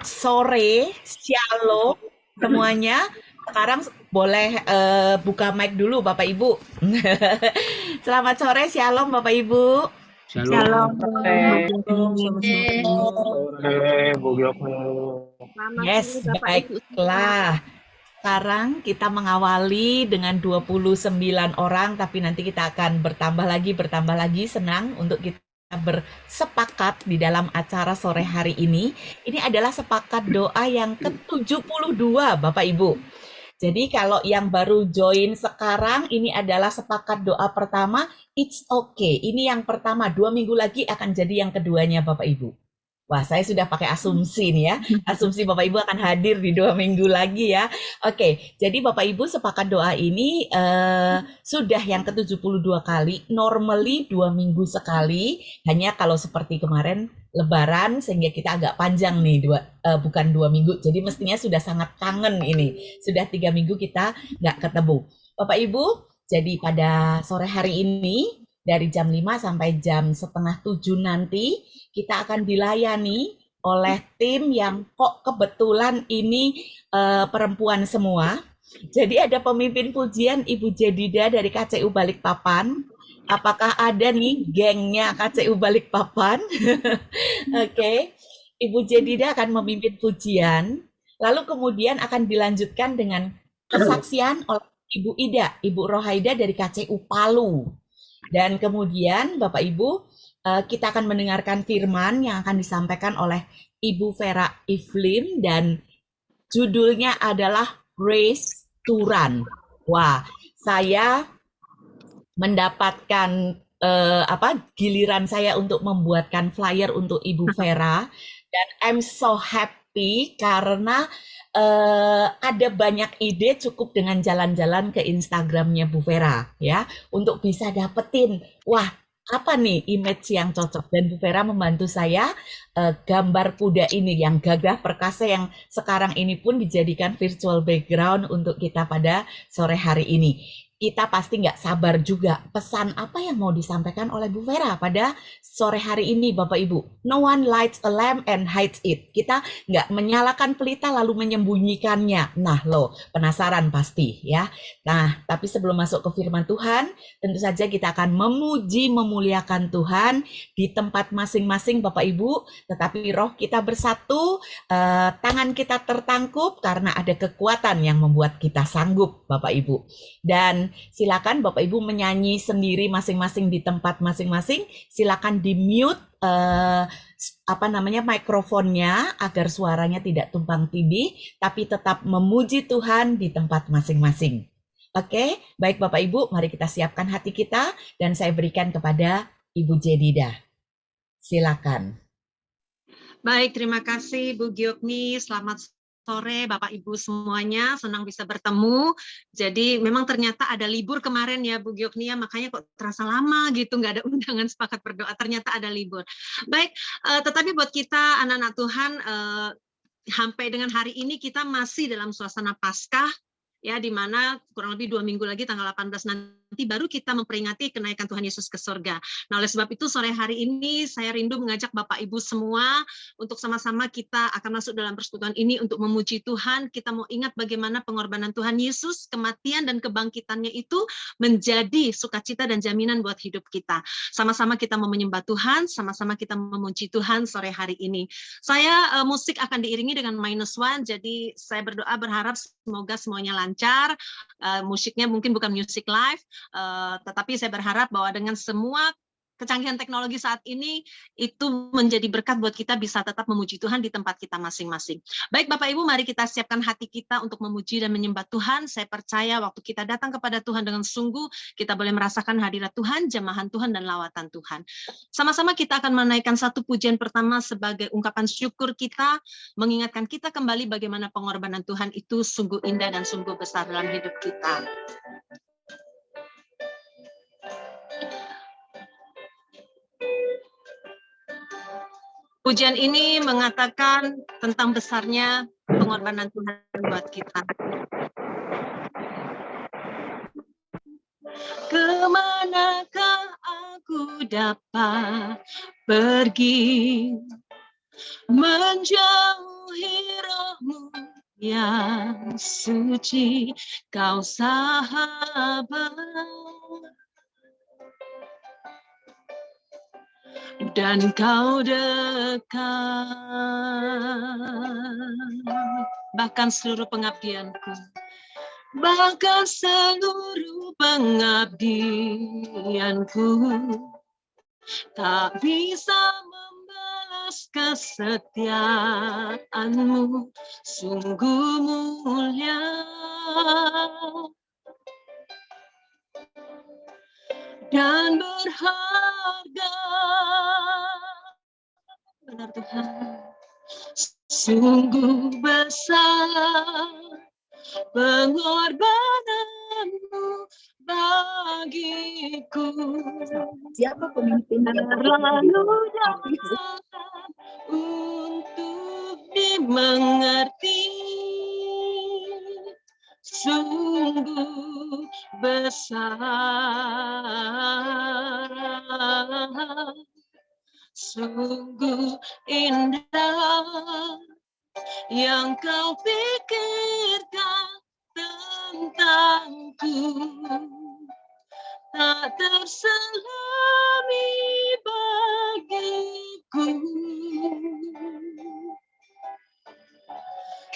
sore, shalom semuanya. Sekarang boleh buka mic dulu Bapak Ibu. Selamat sore, shalom Bapak Ibu. Shalom. Sore, Bu Giokno. Yes, baiklah. Sekarang kita mengawali dengan 29 orang, tapi nanti kita akan bertambah lagi, senang untuk kita bersepakat di dalam acara sore hari ini. Ini adalah sepakat doa yang ke-72, Bapak Ibu. Jadi kalau yang baru join sekarang, ini adalah sepakat doa pertama, it's okay. Ini yang pertama, 2 minggu lagi akan jadi yang keduanya, Bapak Ibu. Wah, saya sudah pakai asumsi nih ya. Asumsi Bapak Ibu akan hadir di 2 minggu lagi ya. Oke, jadi Bapak Ibu sepakat doa ini sudah yang ke-72 kali. Normally 2 minggu sekali. Hanya kalau seperti kemarin Lebaran sehingga kita agak panjang nih, bukan 2 minggu. Jadi mestinya sudah sangat kangen ini. Sudah 3 minggu kita nggak ketemu. Bapak Ibu, jadi pada sore hari ini dari jam 5 sampai jam setengah 7 nanti kita akan dilayani oleh tim yang kok kebetulan ini perempuan semua. Jadi ada pemimpin pujian Ibu Jedida dari KCU Balikpapan. Apakah ada nih gengnya KCU Balikpapan? Oke. Ibu Jedida akan memimpin pujian. Lalu kemudian akan dilanjutkan dengan kesaksian oleh Ibu Ida, Ibu Rohaida dari KCU Palu. Dan kemudian Bapak Ibu, kita akan mendengarkan firman yang akan disampaikan oleh Ibu Vera Iflim dan judulnya adalah Race to Run. Wah, saya mendapatkan giliran saya untuk membuatkan flyer untuk Ibu Vera dan I'm so happy karena ada banyak ide cukup dengan jalan-jalan ke Instagramnya Bu Vera ya untuk bisa dapetin wah apa nih image yang cocok dan Bu Vera membantu saya gambar kuda ini yang gagah perkasa yang sekarang ini pun dijadikan virtual background untuk kita pada sore hari ini. Kita pasti nggak sabar juga pesan apa yang mau disampaikan oleh Bu Vera pada sore hari ini Bapak Ibu. No one lights a lamp and hides it. Kita nggak menyalakan pelita lalu menyembunyikannya. Nah loh, penasaran pasti ya. Nah, tapi sebelum masuk ke firman Tuhan, tentu saja kita akan memuji, memuliakan Tuhan di tempat masing-masing Bapak Ibu. Tetapi roh kita bersatu, tangan kita tertangkup karena ada kekuatan yang membuat kita sanggup Bapak Ibu. Dan silakan Bapak Ibu menyanyi sendiri masing-masing di tempat masing-masing. Silakan di mute mikrofonnya agar suaranya tidak tumpang tindih, tapi tetap memuji Tuhan di tempat masing-masing. Oke, baik Bapak Ibu, mari kita siapkan hati kita dan saya berikan kepada Ibu Jedida. Silakan. Baik, terima kasih Bu Giokni. Selamat sore Bapak Ibu semuanya, senang bisa bertemu. Jadi memang ternyata ada libur kemarin ya Bu Giokni ya, makanya kok terasa lama gitu nggak ada undangan sepakat berdoa, ternyata ada libur. Baik, tetapi buat kita anak-anak Tuhan, sampai dengan hari ini kita masih dalam suasana Paskah, ya, di mana kurang lebih 2 minggu lagi tanggal 18 nanti baru kita memperingati kenaikan Tuhan Yesus ke surga. Nah, oleh sebab itu sore hari ini saya rindu mengajak Bapak Ibu semua untuk sama-sama kita akan masuk dalam persekutuan ini untuk memuji Tuhan. Kita mau ingat bagaimana pengorbanan Tuhan Yesus, kematian dan kebangkitannya itu menjadi sukacita dan jaminan buat hidup kita. Sama-sama kita mau menyembah Tuhan, sama-sama kita memuji Tuhan sore hari ini. Saya musik akan diiringi dengan -1, jadi saya berdoa berharap semoga semuanya lancar. Musiknya mungkin bukan music live, tetapi saya berharap bahwa dengan semua kecanggihan teknologi saat ini itu menjadi berkat buat kita bisa tetap memuji Tuhan di tempat kita masing-masing. Baik Bapak Ibu, mari kita siapkan hati kita untuk memuji dan menyembah Tuhan. Saya percaya waktu kita datang kepada Tuhan dengan sungguh, kita boleh merasakan hadirat Tuhan, jamahan Tuhan, dan lawatan Tuhan. Sama-sama kita akan menaikkan satu pujian pertama sebagai ungkapan syukur kita, mengingatkan kita kembali bagaimana pengorbanan Tuhan itu sungguh indah dan sungguh besar dalam hidup kita. Pujian ini mengatakan tentang besarnya pengorbanan Tuhan buat kita. Kemanakah aku dapat pergi menjauhi yang suci, Kau sahabat, dan Kau dekat. Bahkan seluruh pengabdianku, bahkan seluruh pengabdianku tak bisa membalas kesetiaanmu, sungguh mulia dan berharga. Benar Tuhan, sungguh besar pengorbananmu bagiku. Siapa pemimpin yang Terlalu dalam untuk dimengerti, sungguh besar, sungguh indah yang Kau pikirkan tentangku, tak terselami bagiku,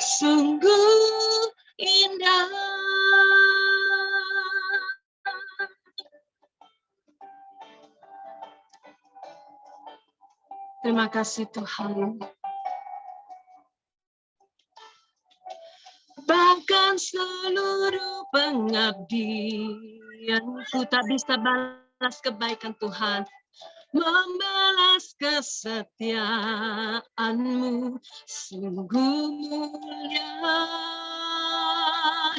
sungguh indah. Terima kasih Tuhan. Bahkan seluruh pengabdianku tak bisa balas kebaikan Tuhan, membalas kesetiaanmu, sungguh mulia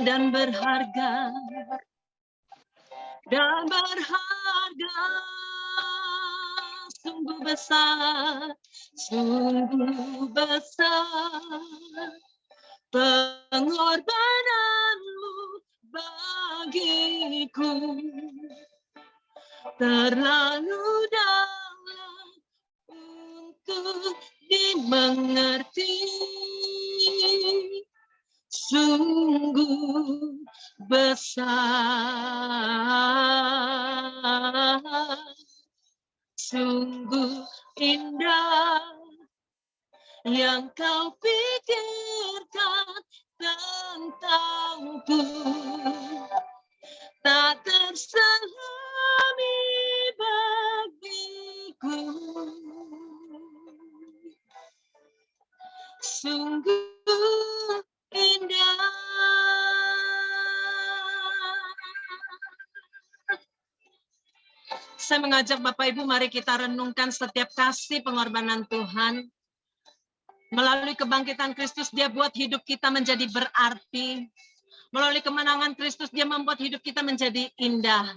dan berharga, sungguh besar pengorbananmu bagiku, terlalu dalam untuk dimengerti, sungguh besar, sungguh indah yang Kau pikirkan tentangku, tak terselami bagiku, sungguh indah. Saya mengajak Bapak Ibu, mari kita renungkan setiap kasih pengorbanan Tuhan. Melalui kebangkitan Kristus, Dia buat hidup kita menjadi berarti. Melalui kemenangan Kristus, Dia membuat hidup kita menjadi indah.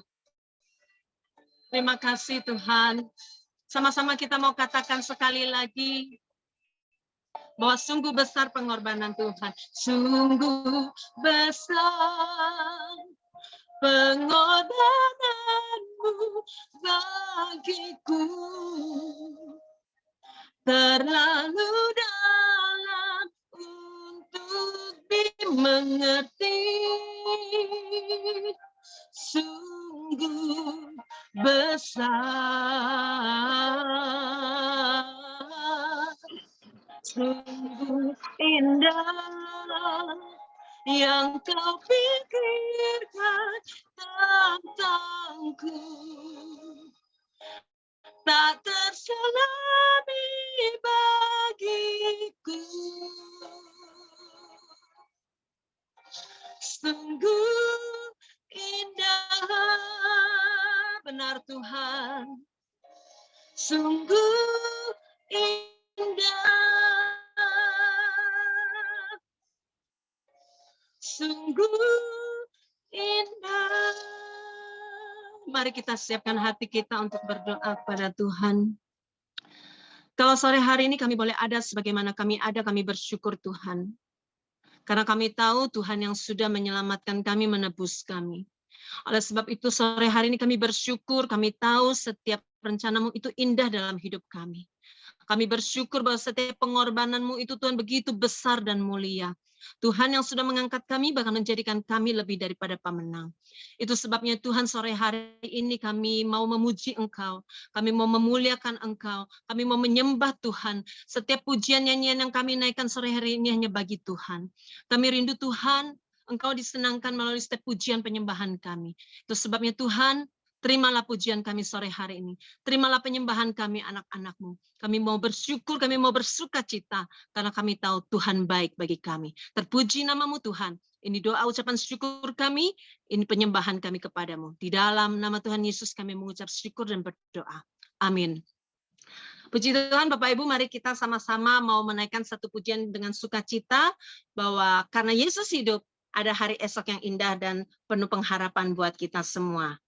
Terima kasih Tuhan. Sama-sama kita mau katakan sekali lagi, bahwa sungguh besar pengorbanan Tuhan. Sungguh besar pengorbananmu bagiku, terlalu dalam untuk dimengerti, sungguh besar, sungguh indah yang Kau pikirkan tentangku, tak terselami bagiku, sungguh indah. Benar Tuhan, sungguh indah, sungguh indah. Mari kita siapkan hati kita untuk berdoa kepada Tuhan. Kalau sore hari ini kami boleh ada sebagaimana kami ada, kami bersyukur Tuhan. Karena kami tahu Tuhan yang sudah menyelamatkan kami, menebus kami. Oleh sebab itu sore hari ini kami bersyukur, kami tahu setiap rencana-Mu itu indah dalam hidup kami. Kami bersyukur bahwa setiap pengorbanan-Mu itu Tuhan begitu besar dan mulia. Tuhan yang sudah mengangkat kami bahkan menjadikan kami lebih daripada pemenang. Itu sebabnya Tuhan sore hari ini kami mau memuji Engkau, kami mau memuliakan Engkau, kami mau menyembah Tuhan. Setiap pujian nyanyian yang kami naikkan sore hari ini hanya bagi Tuhan. Kami rindu Tuhan, Engkau disenangkan melalui setiap pujian penyembahan kami. Itu sebabnya Tuhan, terimalah pujian kami sore hari ini. Terimalah penyembahan kami anak-anak-Mu. Kami mau bersyukur, kami mau bersuka cita, karena kami tahu Tuhan baik bagi kami. Terpuji nama-Mu Tuhan. Ini doa ucapan syukur kami, ini penyembahan kami kepadamu. Di dalam nama Tuhan Yesus kami mengucap syukur dan berdoa. Amin. Puji Tuhan Bapak Ibu, mari kita sama-sama mau menaikkan satu pujian dengan sukacita, bahwa karena Yesus hidup, ada hari esok yang indah dan penuh pengharapan buat kita semua.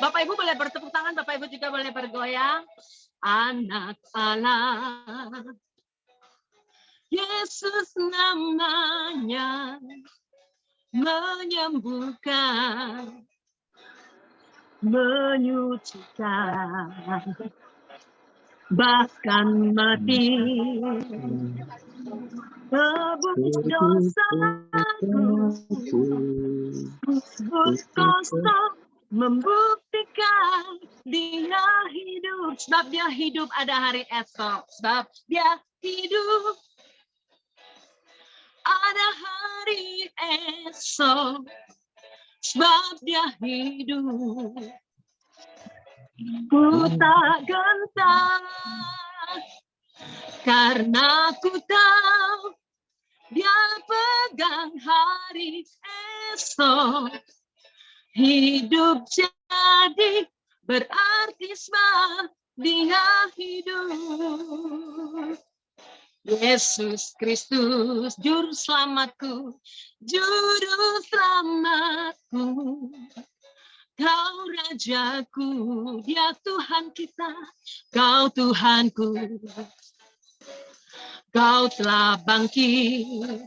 Bapak Ibu boleh bertepuk tangan, Bapak Ibu juga boleh bergoyang. Anak Allah, Yesus namanya, menyembuhkan, menyucikan, bahkan mati, tebus dosaku, tebus kosong, membuktikan dia hidup. Sebab dia hidup ada hari esok. Sebab dia hidup ada hari esok. Sebab dia hidup. Ku tak gentar, karena ku tahu dia pegang hari esok. Hidup jadi berarti sebab dia hidup. Yesus Kristus, juru selamatku, juru selamatku. Kau Rajaku, dia Tuhan kita, Kau Tuhanku. Kau telah bangkit,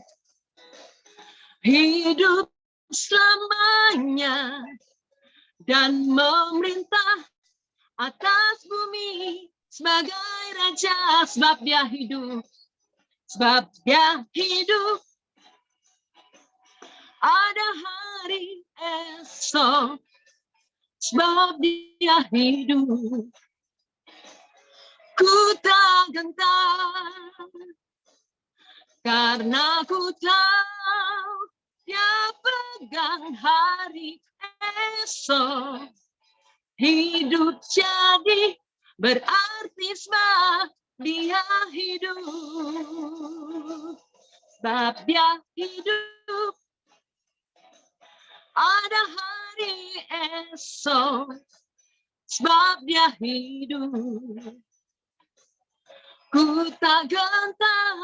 hidup selamanya, dan memerintah atas bumi sebagai Raja. Sebab dia hidup, sebab dia hidup, ada hari esok. Sebab dia hidup, ku tak gentar, karena ku tahu dia pegang hari esok. Hidup jadi berarti sebab dia hidup. Sebab dia hidup, ada hari esok. Sebab dia hidup, ku tak gentar,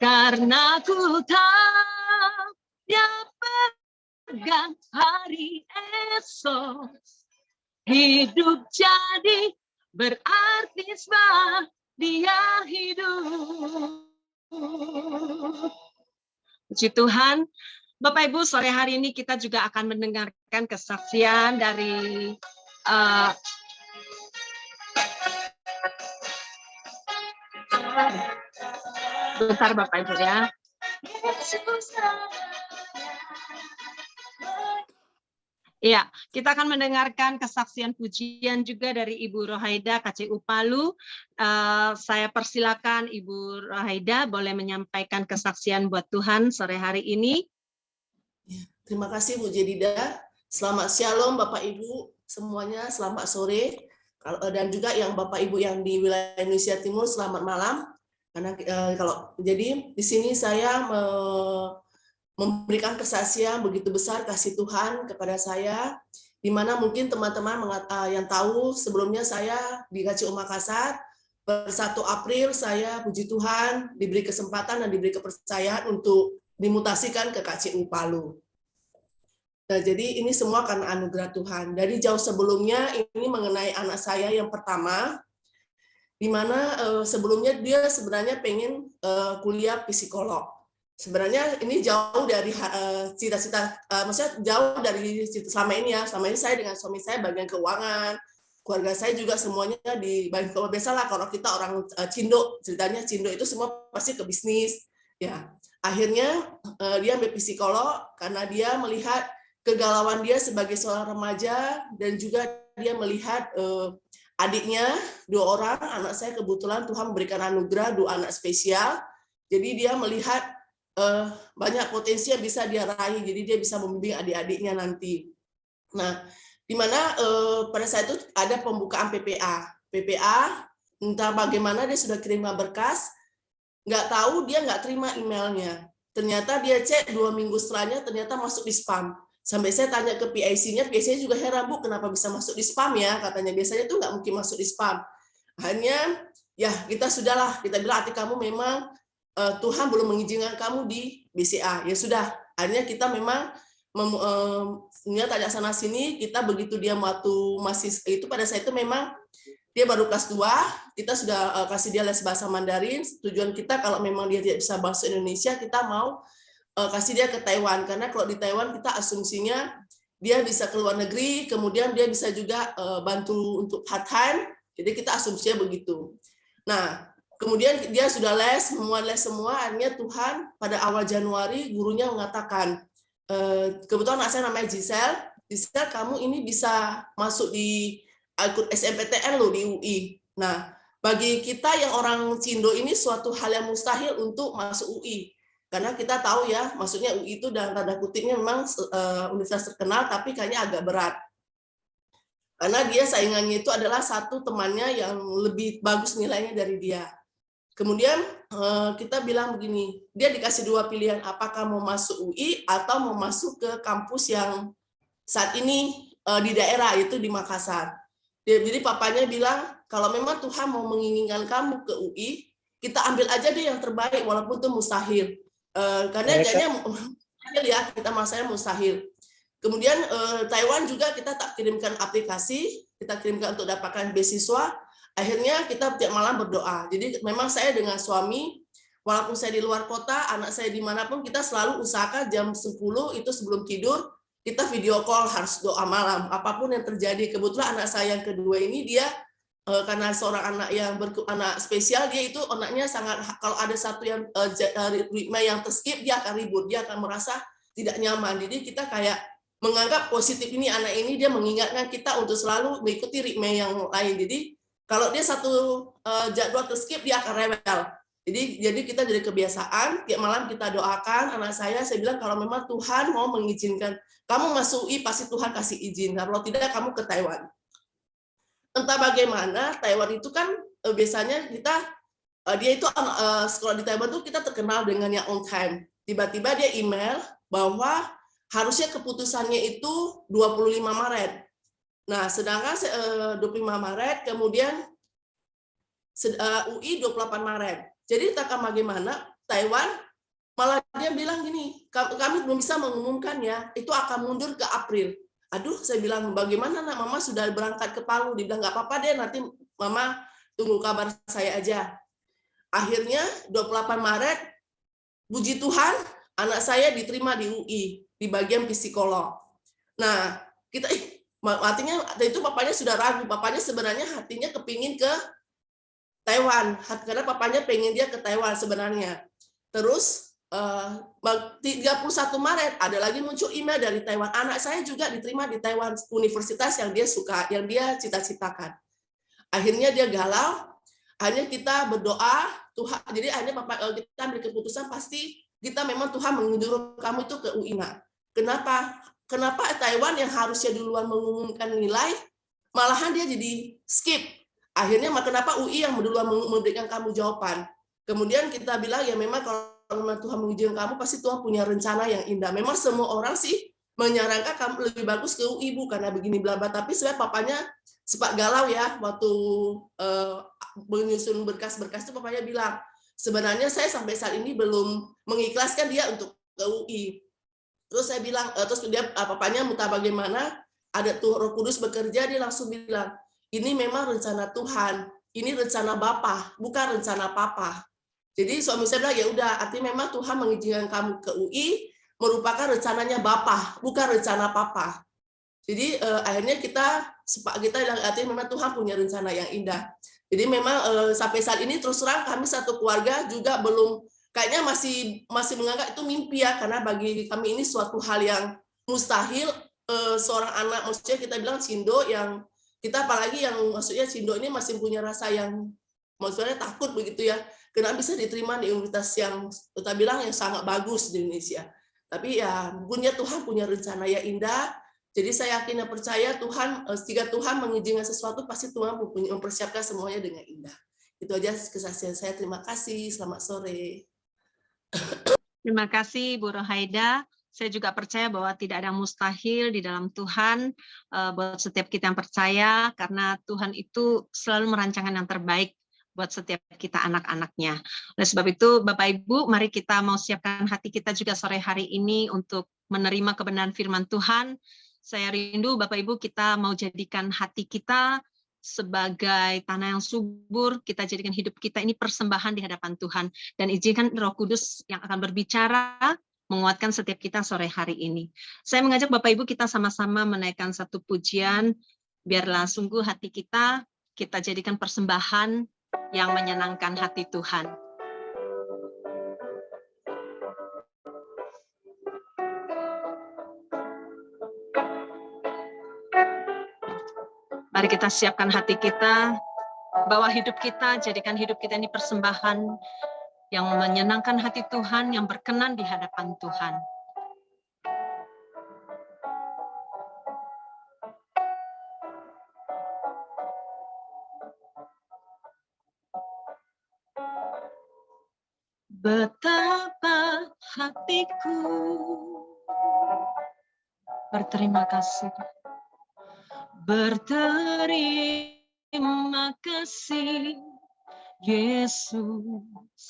karena ku tahu dia pegang hari esok. Hidup jadi berarti sebab dia hidup. Puji Tuhan. Bapak Ibu, sore hari ini kita juga akan mendengarkan kesaksian dari bentar Bapak Ibu ya. Iya, kita akan mendengarkan kesaksian pujian juga dari Ibu Rohaida KCU Palu. Saya persilakan Ibu Rohaida boleh menyampaikan kesaksian buat Tuhan sore hari ini. Terima kasih Bu Jedida. Selamat shalom Bapak Ibu semuanya, selamat sore. Dan juga yang Bapak Ibu yang di wilayah Indonesia Timur, selamat malam. Karena jadi di sini saya memberikan kesaksian begitu besar kasih Tuhan kepada saya, di mana mungkin teman-teman yang tahu sebelumnya saya di KCU Makassar, per 1 April saya puji Tuhan diberi kesempatan dan diberi kepercayaan untuk dimutasikan ke KCU Palu. Nah, jadi ini semua karena anugerah Tuhan. Dari jauh sebelumnya ini mengenai anak saya yang pertama, di mana sebelumnya dia sebenarnya pengen kuliah psikolog. Sebenarnya ini jauh dari cita-cita, maksudnya jauh dari selama ini ya. Selama ini saya dengan suami saya bagian keuangan, keluarga saya juga semuanya di bagian keuangan. Biasalah kalau kita orang Cindo, ceritanya Cindo itu semua pasti ke bisnis. Ya, akhirnya dia ambil psikolog karena dia melihat kegalauan dia sebagai seorang remaja dan juga dia melihat adiknya 2 orang, anak saya kebetulan Tuhan memberikan anugerah 2 anak spesial. Jadi dia melihat banyak potensi yang bisa dia raih, jadi dia bisa membimbing adik-adiknya nanti. Nah, di mana pada saat itu ada pembukaan PPA. PPA, entah bagaimana dia sudah kirim berkas, nggak tahu dia nggak terima emailnya. Ternyata dia cek 2 minggu setelahnya, ternyata masuk di spam. Sampai saya tanya ke PIC-nya, PIC-nya juga heran, Bu, kenapa bisa masuk di spam ya? Katanya biasanya tuh nggak mungkin masuk di spam. Hanya, ya kita sudahlah, kita bilang hati kamu memang Tuhan belum mengizinkan kamu di BCA. Ya sudah, akhirnya kita memang tanya sana sini, kita begitu dia waktu masih itu pada saat itu memang dia baru kelas 2, kita sudah kasih dia les bahasa Mandarin. Tujuan kita kalau memang dia tidak bisa bahasa Indonesia, kita mau kasih dia ke Taiwan, karena kalau di Taiwan kita asumsinya dia bisa ke luar negeri, kemudian dia bisa juga bantu untuk part-time, jadi kita asumsinya begitu. Nah, kemudian dia sudah les semua, akhirnya Tuhan pada awal Januari gurunya mengatakan, kebetulan anak saya namanya Giselle, kamu ini bisa masuk di ikut SMPTN loh di UI. Nah, bagi kita yang orang Cindo ini suatu hal yang mustahil untuk masuk UI. Karena kita tahu ya, maksudnya UI itu dalam tanda kutipnya memang universitas terkenal, tapi kayaknya agak berat. Karena dia saingannya itu adalah satu temannya yang lebih bagus nilainya dari dia. Kemudian kita bilang begini, dia dikasih 2 pilihan, apakah mau masuk UI atau mau masuk ke kampus yang saat ini di daerah, itu di Makassar. Jadi papanya bilang, kalau memang Tuhan mau menginginkan kamu ke UI, kita ambil aja deh yang terbaik, walaupun itu mustahil. Karena kayaknya ya, kita masanya mustahil. Kemudian Taiwan juga kita tak kirimkan aplikasi, kita kirimkan untuk dapatkan beasiswa. Akhirnya kita tiap malam berdoa. Jadi memang saya dengan suami, walaupun saya di luar kota, anak saya dimanapun, kita selalu usahakan jam 10 itu sebelum tidur, kita video call, harus doa malam. Apapun yang terjadi. Kebetulan anak saya yang kedua ini, dia karena seorang anak yang anak spesial, dia itu anaknya sangat, kalau ada satu yang ritme yang terskip, dia akan ribut, dia akan merasa tidak nyaman. Jadi kita kayak menganggap positif ini, anak ini dia mengingatkan kita untuk selalu mengikuti ritme yang lain. Jadi kalau dia satu jadwal terskip, dia akan rewel. Jadi kita jadi kebiasaan, tiap malam kita doakan anak saya bilang kalau memang Tuhan mau mengizinkan kamu masuk UI, pasti Tuhan kasih izin. Kalau tidak, kamu ke Taiwan. Entah bagaimana, Taiwan itu kan biasanya dia itu sekolah di Taiwan tuh kita terkenal dengan yang on time. Tiba-tiba dia email bahwa harusnya keputusannya itu 25 Maret. Nah, sedangkan 25 Maret, kemudian UI 28 Maret. Jadi entah bagaimana, Taiwan malah dia bilang gini, kami belum bisa mengumumkan ya, itu akan mundur ke April. Aduh, saya bilang, bagaimana nak, Mama sudah berangkat ke Palu. Dia bilang, nggak apa-apa deh, nanti Mama tunggu kabar saya aja. Akhirnya 28 Maret, puji Tuhan, anak saya diterima di UI, di bagian psikolog. Nah, kita artinya itu papanya sudah ragu, papanya sebenarnya hatinya kepingin ke Taiwan, karena papanya pengen dia ke Taiwan sebenarnya. Terus 31 Maret ada lagi muncul email dari Taiwan, anak saya juga diterima di Taiwan, universitas yang dia suka, yang dia cita-citakan. Akhirnya dia galau, akhirnya kita berdoa, Tuhan, jadi akhirnya kita ambil keputusan, pasti kita memang Tuhan menyuruh kamu itu ke UI. Kenapa Taiwan yang harusnya duluan mengumumkan nilai, malahan dia jadi skip. Akhirnya kenapa UI yang duluan memberikan kamu jawaban. Kemudian kita bilang, ya memang kalau Tuhan mengizinkan kamu, pasti Tuhan punya rencana yang indah. Memang semua orang sih menyarankan kamu lebih bagus ke UI, Bu, karena begini bla-bla. Tapi sebenarnya papanya sempat galau ya, waktu menyusun berkas-berkas itu papanya bilang, sebenarnya saya sampai saat ini belum mengikhlaskan dia untuk ke UI. Terus saya bilang, terus dia papanya minta bagaimana, ada tuh Roh Kudus bekerja, dia langsung bilang, ini memang rencana Tuhan, ini rencana Bapa, bukan rencana Papa. Jadi suami saya bilang, ya udah, artinya memang Tuhan mengizinkan kamu ke UI merupakan rencananya Bapa, bukan rencana Papa. Jadi akhirnya kita artinya memang Tuhan punya rencana yang indah. Jadi memang sampai saat ini terus terang kami satu keluarga juga belum, kayaknya masih menganggap itu mimpi ya, karena bagi kami ini suatu hal yang mustahil. Seorang anak, maksudnya kita bilang Cindo, yang kita apalagi yang maksudnya Cindo ini masih punya rasa yang maksudnya takut begitu ya, karena bisa diterima di universitas yang kita bilang yang sangat bagus di Indonesia. Tapi ya punya Tuhan punya rencana yang indah. Jadi saya yakin dan percaya Tuhan, jika Tuhan mengizinkan sesuatu, pasti Tuhan mempersiapkan semuanya dengan indah. Itu aja kesaksian saya. Terima kasih. Selamat sore. Terima kasih Bu Rohaida. Saya juga percaya bahwa tidak ada mustahil di dalam Tuhan buat setiap kita yang percaya, karena Tuhan itu selalu merancangkan yang terbaik buat setiap kita anak-anaknya. Oleh sebab itu, Bapak Ibu, mari kita mau siapkan hati kita juga sore hari ini untuk menerima kebenaran firman Tuhan. Saya rindu Bapak Ibu kita mau jadikan hati kita sebagai tanah yang subur, kita jadikan hidup kita ini persembahan di hadapan Tuhan, dan izinkan Roh Kudus yang akan berbicara menguatkan setiap kita sore hari ini. Saya mengajak Bapak Ibu kita sama-sama menaikkan satu pujian, biarlah sungguh hati kita jadikan persembahan yang menyenangkan hati Tuhan. Mari kita siapkan hati kita, bawa hidup kita, jadikan hidup kita ini persembahan yang menyenangkan hati Tuhan, yang berkenan di hadapan Tuhan. Betapa hatiku berterima kasih. Berterima kasih, Yesus.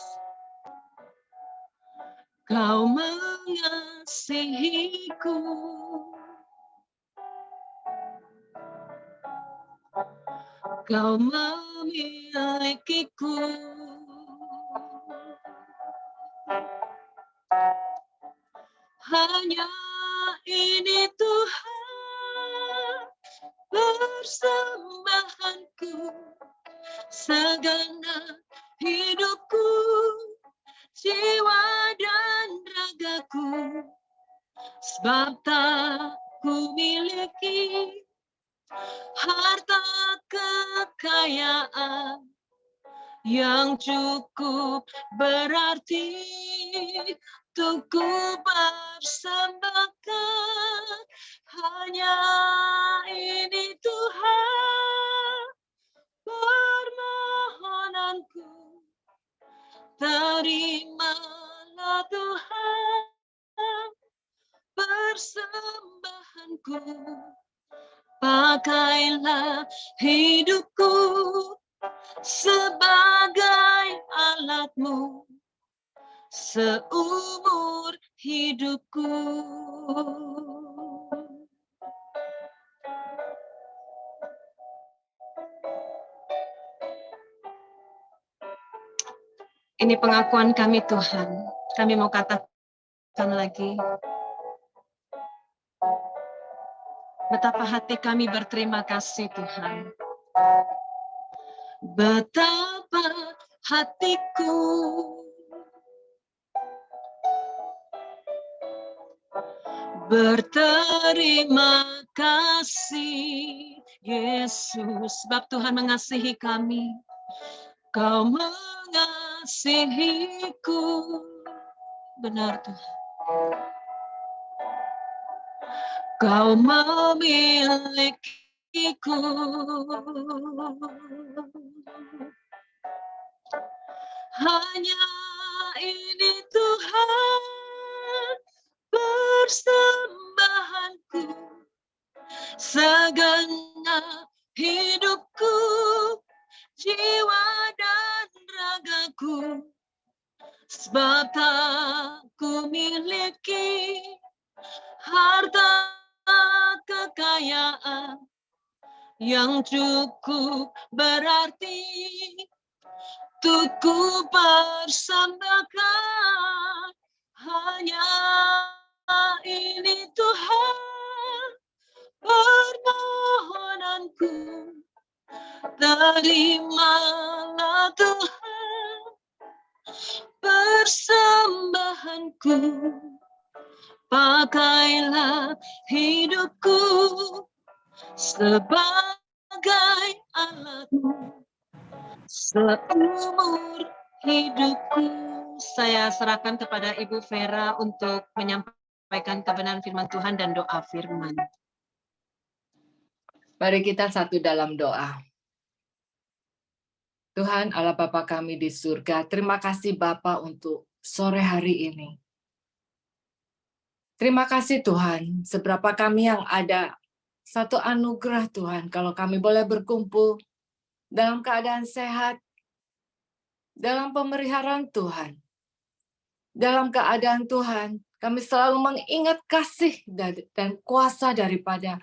Kau mengasihiku. Kau memilikiku. Hanya ini Tuhan persembahanku, segenap hidupku, jiwa dan ragaku, sebab tak ku miliki harta kekayaan yang cukup berarti untuk ku persembahkan. Hanya ini Tuhan permohonanku, terimalah Tuhan persembahanku, pakailah hidupku sebagai alatmu seumur hidupku. Ini pengakuan kami Tuhan. Kami mau katakan lagi, betapa hati kami berterima kasih Tuhan. Betapa hatiku berterima kasih Yesus, sebab Tuhan mengasihi kami. Kau mengasihiku. Benar Tuhan. Kau memilikiku. Hanya ini Tuhan persembahanku, segenap hidupku, jiwa dan ragaku, sebab tak ku miliki harta kekayaan yang cukup berarti untuk ku persembahkan. Hanya ini Tuhan, permohonanku. Terimalah Tuhan persembahanku. Pakailah hidupku sebagai alatmu. Seumur hidupku. Saya serahkan kepada Ibu Vera untuk menyampaikan kebenaran firman Tuhan dan doa firman. Mari kita satu dalam doa. Tuhan Allah Bapa kami di surga, terima kasih Bapa untuk sore hari ini. Terima kasih Tuhan, seberapa kami yang ada, satu anugerah Tuhan, kalau kami boleh berkumpul dalam keadaan sehat, dalam pemeliharaan Tuhan. Dalam keadaan Tuhan, kami selalu mengingat kasih dan kuasa daripada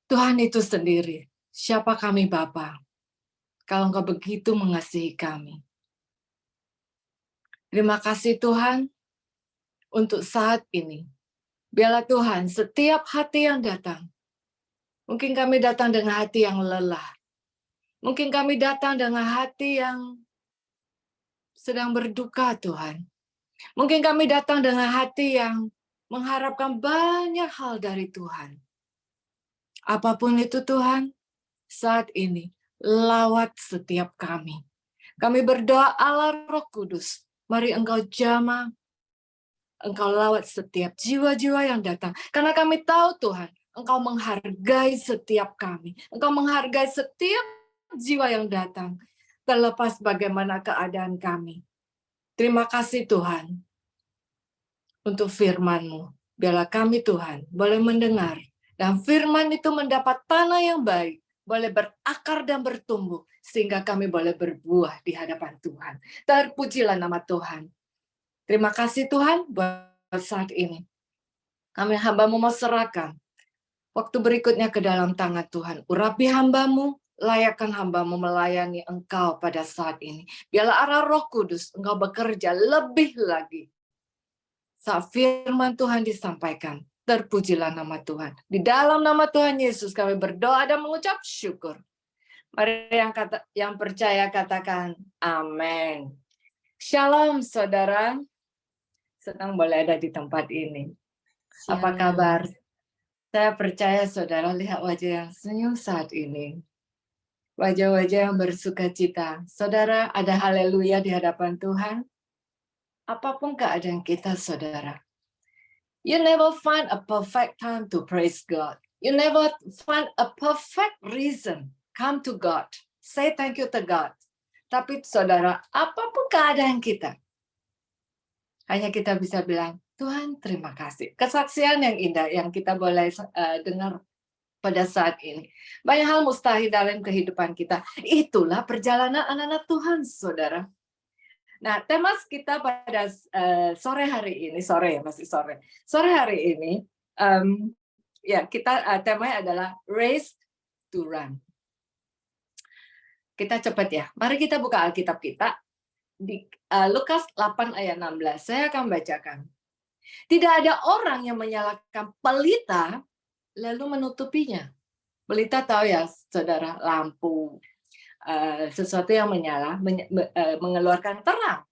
Tuhan itu sendiri. Siapa kami Bapa? Kalau Engkau begitu mengasihi kami. Terima kasih Tuhan untuk saat ini. Biarlah Tuhan setiap hati yang datang. Mungkin kami datang dengan hati yang lelah. Mungkin kami datang dengan hati yang sedang berduka Tuhan. Mungkin kami datang dengan hati yang mengharapkan banyak hal dari Tuhan. Apapun itu Tuhan, saat ini lawat setiap kami. Kami berdoa Allah Roh Kudus, mari Engkau jamah, Engkau lawat setiap jiwa-jiwa yang datang. Karena kami tahu Tuhan, Engkau menghargai setiap kami. Engkau menghargai setiap jiwa yang datang, terlepas bagaimana keadaan kami. Terima kasih Tuhan untuk firman-Mu. Biarlah kami Tuhan boleh mendengar. Dan firman itu mendapat tanah yang baik. Boleh berakar dan bertumbuh. Sehingga kami boleh berbuah di hadapan Tuhan. Terpujilah nama Tuhan. Terima kasih Tuhan buat saat ini. Kami hamba-Mu mau serahkan waktu berikutnya ke dalam tangan Tuhan. Urapi hamba-Mu, layakkan hamba-Mu melayani Engkau pada saat ini. Biarlah arah Roh Kudus Engkau bekerja lebih lagi. Saat firman Tuhan disampaikan, terpujilah nama Tuhan. Di dalam nama Tuhan Yesus kami berdoa dan mengucap syukur. Mari yang percaya katakan amin. Shalom saudara. Senang boleh ada di tempat ini. Apa kabar? Saya percaya saudara lihat wajah yang senyum saat ini. Wajah-wajah yang bersuka cita. Saudara ada haleluya di hadapan Tuhan. Apapun keadaan kita saudara. You never find a perfect time to praise God. You never find a perfect reason. Come to God. Say thank you to God. Tapi saudara, apapun keadaan kita, hanya kita bisa bilang, Tuhan terima kasih. Kesaksian yang indah yang kita boleh dengar pada saat ini. Banyak hal mustahil dalam kehidupan kita. Itulah perjalanan anak-anak Tuhan, saudara. Nah, tema kita pada sore hari ini, Sore hari ini, ya kita temanya adalah Race to Run. Kita cepat ya. Mari kita buka Alkitab kita. Di Lukas 8 ayat 16, saya akan bacakan. Tidak ada orang yang menyalakan pelita lalu menutupinya. Pelita tahu ya, saudara, lampu, sesuatu yang menyala, mengeluarkan terang.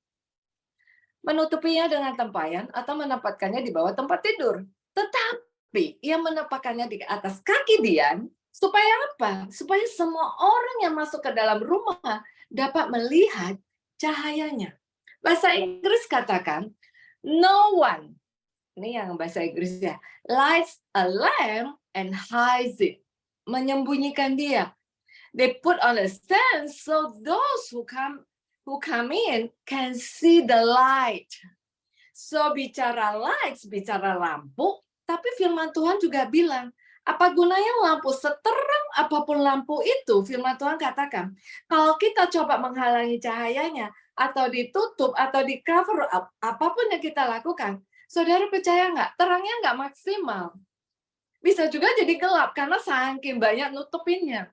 Menutupinya dengan tempayan atau menempatkannya di bawah tempat tidur. Tetapi ia menempatkannya di atas kaki Dian, supaya apa? Supaya semua orang yang masuk ke dalam rumah dapat melihat cahayanya. Bahasa Inggris katakan, no one, ini yang bahasa Inggrisnya, lights a lamp and hides it. Menyembunyikan dia. They put on a stand so those who come in can see the light. So bicara lights, bicara lampu, tapi firman Tuhan juga bilang, apa gunanya lampu seterang apapun lampu itu? Firman Tuhan katakan, kalau kita coba menghalangi cahayanya, atau ditutup, atau di cover up, apapun yang kita lakukan, saudara percaya nggak? Terangnya nggak maksimal. Bisa juga jadi gelap, karena saking banyak nutupinnya.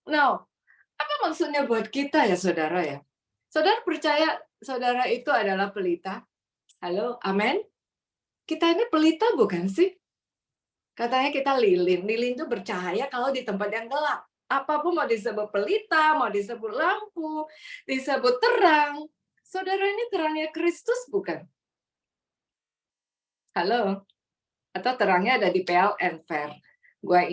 Nah, apa maksudnya buat kita ya saudara ya. Saudara percaya saudara itu adalah pelita? Halo, amin? Kita ini pelita bukan sih? Katanya kita lilin. Lilin itu bercahaya kalau di tempat yang gelap. Apapun mau disebut pelita, mau disebut lampu, disebut terang. Saudara ini terangnya Kristus bukan? Halo? Atau terangnya ada di PLN, Fer. Gue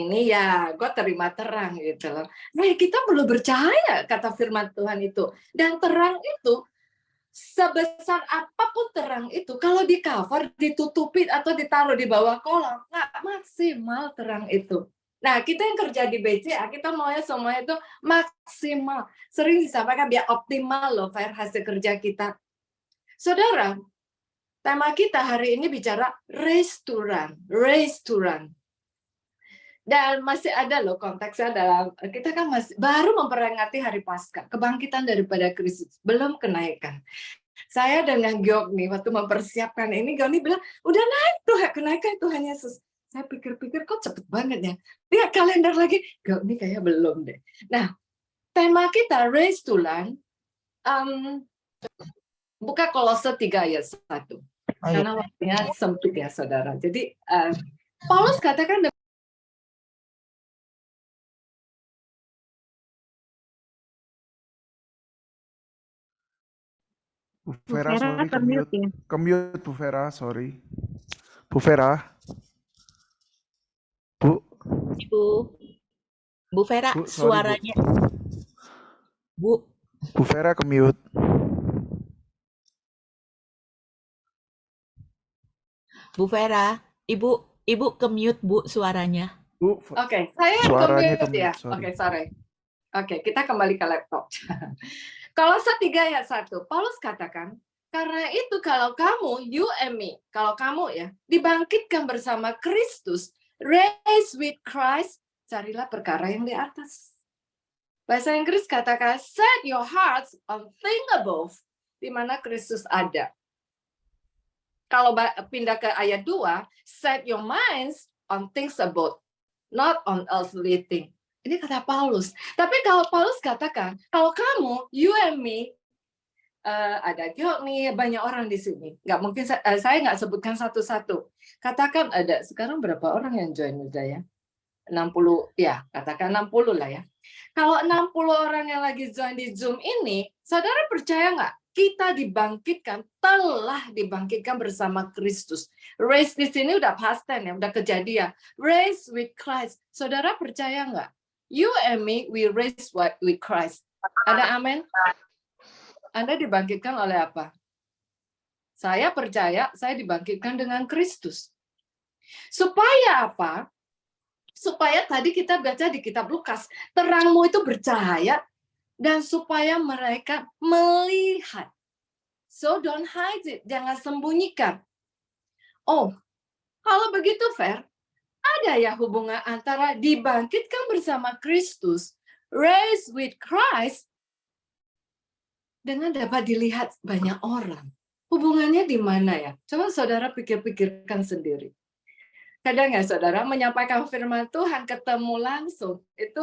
terima terang gitu loh. Nah, kita perlu bercahaya, kata firman Tuhan itu. Dan terang itu, sebesar apapun terang itu, kalau di cover, ditutupin atau ditaruh di bawah kolong, nggak maksimal terang itu. Nah, kita yang kerja di BCA, kita maunya semuanya itu maksimal. Sering disampaikan biar optimal loh, Fer, hasil kerja kita. Saudara, tema kita hari ini bicara race to run. Dan masih ada loh konteksnya dalam, kita kan masih baru memperingati hari Paskah, kebangkitan daripada Kristus, belum kenaikan. Saya dengan Gyogni waktu mempersiapkan ini, Gyogni bilang, udah naik tuh kenaikan Tuhan Yesus. Saya pikir-pikir kok cepet banget ya. Lihat kalender lagi, Gyogni kayaknya belum deh. Nah, tema kita race to run, buka Kolose 3 ayat 1. Karena waktunya sempit ya saudara. Jadi Paulus katakan Bu Vera, sorry, kemute Bu Vera, sorry. Bu Vera. Bu Vera, Bu, sorry, suaranya. Bu Vera kemute. Bu Vera, Ibu kemute Bu suaranya. Bu. Oke, saya kemute ya. Oke, sorry. Oke, kita kembali ke laptop. Kolose 3 ayat 1, Paulus katakan, karena itu kalau kamu, you and me, kalau kamu ya, dibangkitkan bersama Kristus, raised with Christ, carilah perkara yang di atas. Bahasa Inggris katakan, set your hearts on things above, di mana Kristus ada. Kalau pindah ke ayat 2, set your minds on things above, not on earthly things. Ini kata Paulus. Tapi kalau Paulus katakan, kalau kamu, you and me, ada Gyogni, banyak orang di sini. Nggak mungkin saya nggak sebutkan satu-satu. Katakan ada, sekarang berapa orang yang join udah ya? 60, ya katakan 60 lah ya. Kalau 60 orang yang lagi join di Zoom ini, saudara percaya nggak? Kita dibangkitkan, telah dibangkitkan bersama Kristus. Raise di sini udah past tense ya, udah kejadian. Raise with Christ. Saudara percaya nggak? You and me, we raised with Christ. Ada amin? Anda dibangkitkan oleh apa? Saya percaya saya dibangkitkan dengan Kristus. Supaya apa? Supaya tadi kita baca di kitab Lukas, terangmu itu bercahaya, dan supaya mereka melihat. So don't hide it, jangan sembunyikan. Oh, kalau begitu Fer, ada ya hubungan antara dibangkitkan bersama Kristus, raised with Christ, dengan dapat dilihat banyak orang. Hubungannya di mana ya? Coba saudara pikir-pikirkan sendiri. Kadang ya saudara menyampaikan firman Tuhan ketemu langsung, itu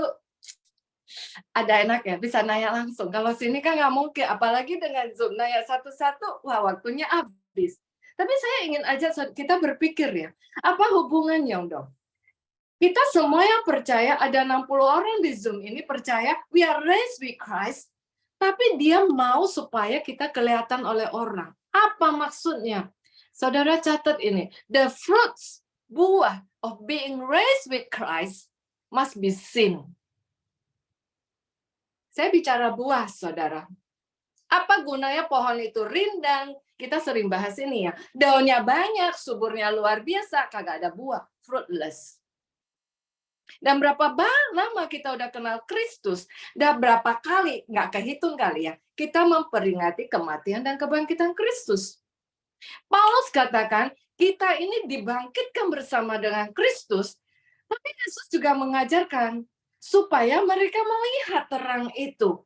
ada enaknya, bisa nanya langsung. Kalau sini kan nggak mungkin, apalagi dengan Zoom, nanya satu-satu, wah waktunya habis. Tapi saya ingin ajak kita berpikir ya, apa hubungannya dong? Kita semua yang percaya, ada 60 orang di Zoom ini percaya, we are raised with Christ, tapi dia mau supaya kita kelihatan oleh orang. Apa maksudnya? Saudara catat ini, the fruits, buah of being raised with Christ must be seen. Saya bicara buah, saudara. Apa gunanya pohon itu rindang? Kita sering bahas ini ya. Daunnya banyak, suburnya luar biasa, kagak ada buah, fruitless. Dan berapa lama kita udah kenal Kristus, dan berapa kali, nggak kehitung kali ya, kita memperingati kematian dan kebangkitan Kristus. Paulus katakan, kita ini dibangkitkan bersama dengan Kristus, tapi Yesus juga mengajarkan supaya mereka melihat terang itu.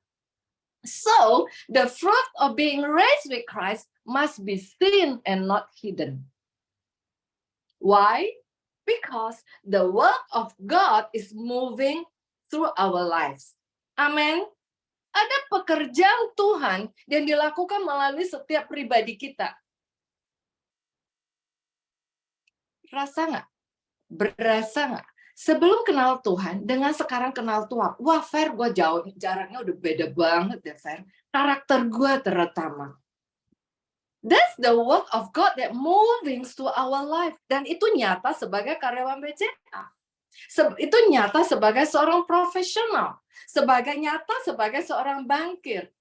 So, the fruit of being raised with Christ must be seen and not hidden. Why? Because the work of God is moving through our lives. Amen. Ada pekerjaan Tuhan yang dilakukan melalui setiap pribadi kita. Rasa nggak? Berasa nggak? Sebelum kenal Tuhan, dengan sekarang kenal Tuhan. Wah, Fer, gue jauh, jaraknya udah beda banget ya, Fer. Karakter gue terutama. That's the work of God that moving to our life. Dan itu nyata sebagai karyawan BCA. Itu nyata sebagai seorang profesional. Nyata sebagai seorang bankir.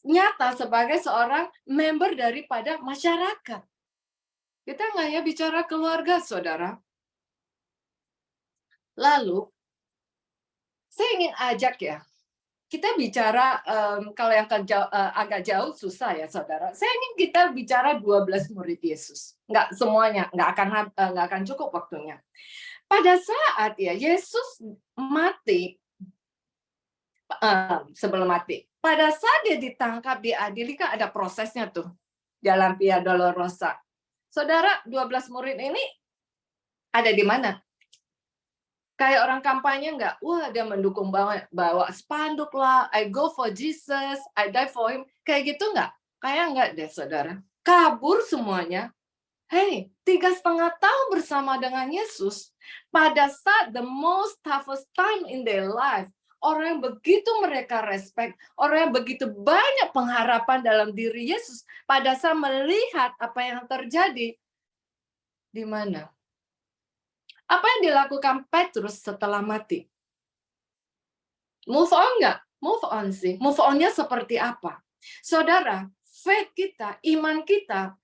Nyata sebagai seorang member daripada masyarakat. Kita nggak ya bicara keluarga, saudara. Lalu, saya ingin ajak ya, kita bicara, kalau yang agak jauh susah ya saudara. Saya ingin kita bicara 12 murid Yesus. Nggak semuanya, nggak akan cukup waktunya. Pada saat ya Yesus mati, sebelum mati, pada saat dia ditangkap, diadili, kan ada prosesnya tuh, dalam Via Dolorosa. Saudara, 12 murid ini ada di mana? Kayak orang kampanye nggak? Wah, dia mendukung banget, bawa spanduk lah, I go for Jesus, I die for him. Kayak gitu nggak? Kayak nggak deh, saudara. Kabur semuanya. Hey, 3,5 tahun bersama dengan Yesus, pada saat the most toughest time in their life, orang yang begitu mereka respect, orang yang begitu banyak pengharapan dalam diri Yesus, pada saat melihat apa yang terjadi, di mana? Apa yang dilakukan Petrus setelah mati? Move on nggak? Move on sih. Move on-nya seperti apa? Saudara, faith kita, iman kita,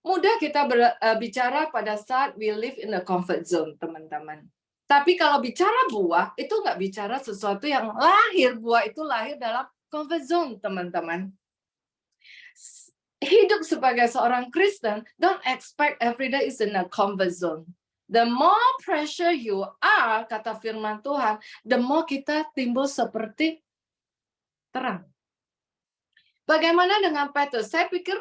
mudah kita bicara pada saat we live in the comfort zone, teman-teman. Tapi kalau bicara buah, itu nggak bicara sesuatu yang lahir. Buah itu lahir dalam comfort zone, teman-teman. Hidup sebagai seorang Kristen, don't expect every day is in a comfort zone. The more pressure you are, kata firman Tuhan, the more kita timbul seperti terang. Bagaimana dengan Petrus? Saya pikir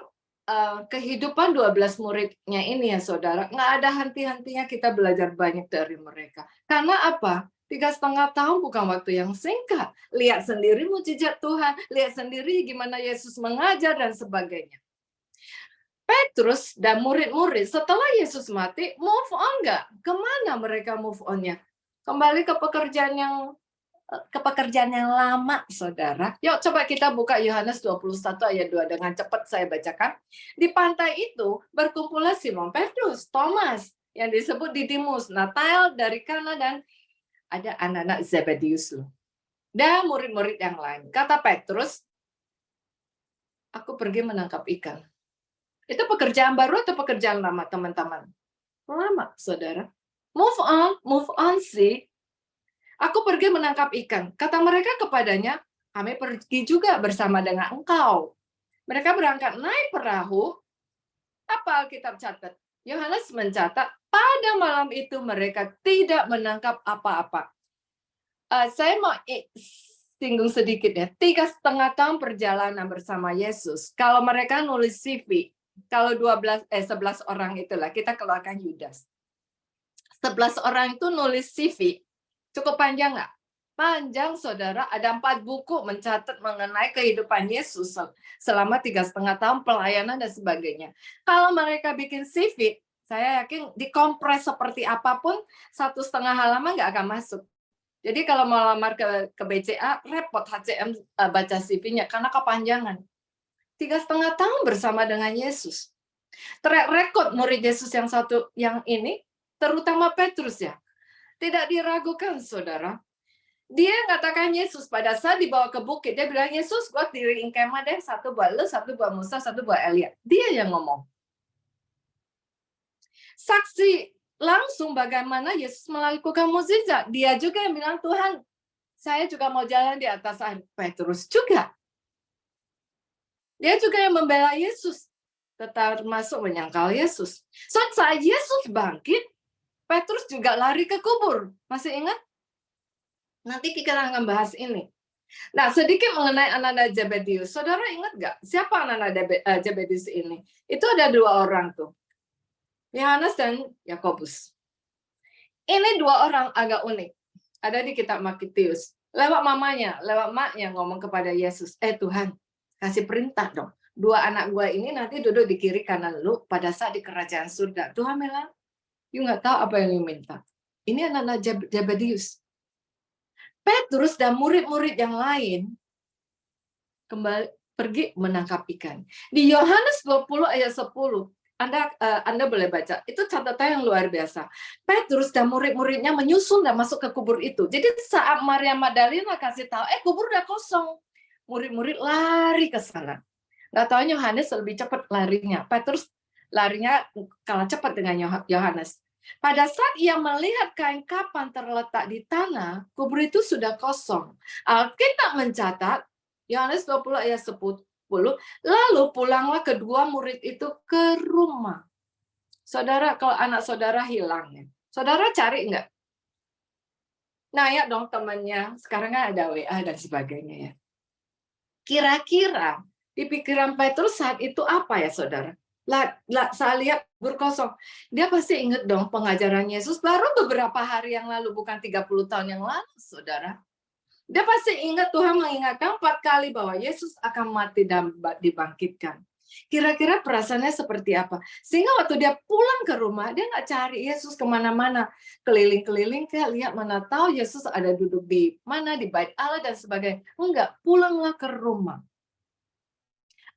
kehidupan 12 muridnya ini ya saudara, nggak ada henti-hentinya kita belajar banyak dari mereka. Karena apa? 3,5 tahun bukan waktu yang singkat. Lihat sendiri mujizat Tuhan, lihat sendiri gimana Yesus mengajar dan sebagainya. Petrus dan murid-murid setelah Yesus mati, move on nggak? Kemana mereka move on-nya? Kembali ke pekerjaan yang lama, saudara. Yuk coba kita buka Yohanes 21 ayat 2 dengan cepat saya bacakan. Di pantai itu berkumpullah Simon Petrus, Thomas, yang disebut Didimus, Nathanael dari Kana, dan ada anak-anak Zebedius dan murid-murid yang lain. Kata Petrus, aku pergi menangkap ikan. Itu pekerjaan baru atau pekerjaan lama, teman-teman? Lama, saudara. Move on sih. Aku pergi menangkap ikan. Kata mereka kepadanya, kami pergi juga bersama dengan engkau. Mereka berangkat naik perahu. Apa Alkitab catat? Yohanes mencatat, pada malam itu mereka tidak menangkap apa-apa. Saya mau singgung sedikit ya. 3,5 tahun perjalanan bersama Yesus. Kalau mereka nulis CV, kalau 11 orang itulah, kita keluarkan Yudas. 11 orang itu nulis CV, cukup panjang nggak? Panjang, saudara. Ada 4 buku mencatat mengenai kehidupan Yesus selama 3,5 tahun pelayanan dan sebagainya. Kalau mereka bikin CV, saya yakin dikompres seperti apapun, 1,5 halaman nggak akan masuk. Jadi kalau mau lamar ke BCA, repot HCM baca CV-nya karena kepanjangan. 3,5 tahun bersama dengan Yesus. Track record murid Yesus yang ini, terutama Petrus ya, tidak diragukan, saudara. Dia katakan Yesus pada saat dibawa ke bukit, dia bilang, Yesus, gue diriin kemah deh, 1 buat lu, 1 buat Musa, 1 buat Elia. Dia yang ngomong. Saksi langsung bagaimana Yesus melakukan mukjizat. Dia juga yang bilang, Tuhan, saya juga mau jalan di atas air. Petrus juga. Dia juga yang membela Yesus, termasuk menyangkal Yesus. Saat Yesus bangkit, Petrus juga lari ke kubur. Masih ingat? Nanti kita akan bahas ini. Nah, sedikit mengenai anak-anak Zebedius. Saudara ingat nggak? Siapa anak-anak Zebedius ini? Itu ada 2 orang tuh. Yohanes dan Yakobus. Ini 2 orang agak unik. Ada di kitab Matius. Lewat mamanya, lewat maknya ngomong kepada Yesus, Tuhan, kasih perintah dong. 2 anak gua ini nanti duduk di kiri kanan lu pada saat di kerajaan surga. Tuhan bilang, you nggak tahu apa yang you minta. Ini anak-anak Zebedius. Petrus dan murid-murid yang lain kembali pergi menangkap ikan. Di Yohanes 20 ayat 10, Anda boleh baca. Itu catatan yang luar biasa. Petrus dan murid-muridnya menyusun dan masuk ke kubur itu. Jadi saat Maria Magdalena kasih tahu, kubur udah kosong. Murid-murid lari ke sana. Nggak tahu Yohanes lebih cepat larinya. Petrus larinya kalah cepat dengan Yohanes. Pada saat ia melihat kain kapan terletak di tanah, kubur itu sudah kosong. Alkitab mencatat, Yohanes 20 ayat 10, lalu pulanglah kedua murid itu ke rumah. Saudara, kalau anak saudara hilang, saudara cari nggak? Nanya dong temannya, sekarang kan ada WA dan sebagainya ya. Kira-kira di pikiran Petrus saat itu apa ya saudara? Saya lihat kubur kosong. Dia pasti ingat dong pengajaran Yesus baru beberapa hari yang lalu, bukan 30 tahun yang lalu, saudara. Dia pasti ingat Tuhan mengingatkan 4 kali bahwa Yesus akan mati dan dibangkitkan. Kira-kira perasaannya seperti apa? Sehingga waktu dia pulang ke rumah, dia nggak cari Yesus kemana-mana. Keliling-keliling, kayak lihat mana tahu Yesus ada duduk di mana, di bait Allah dan sebagainya. Enggak, pulanglah ke rumah.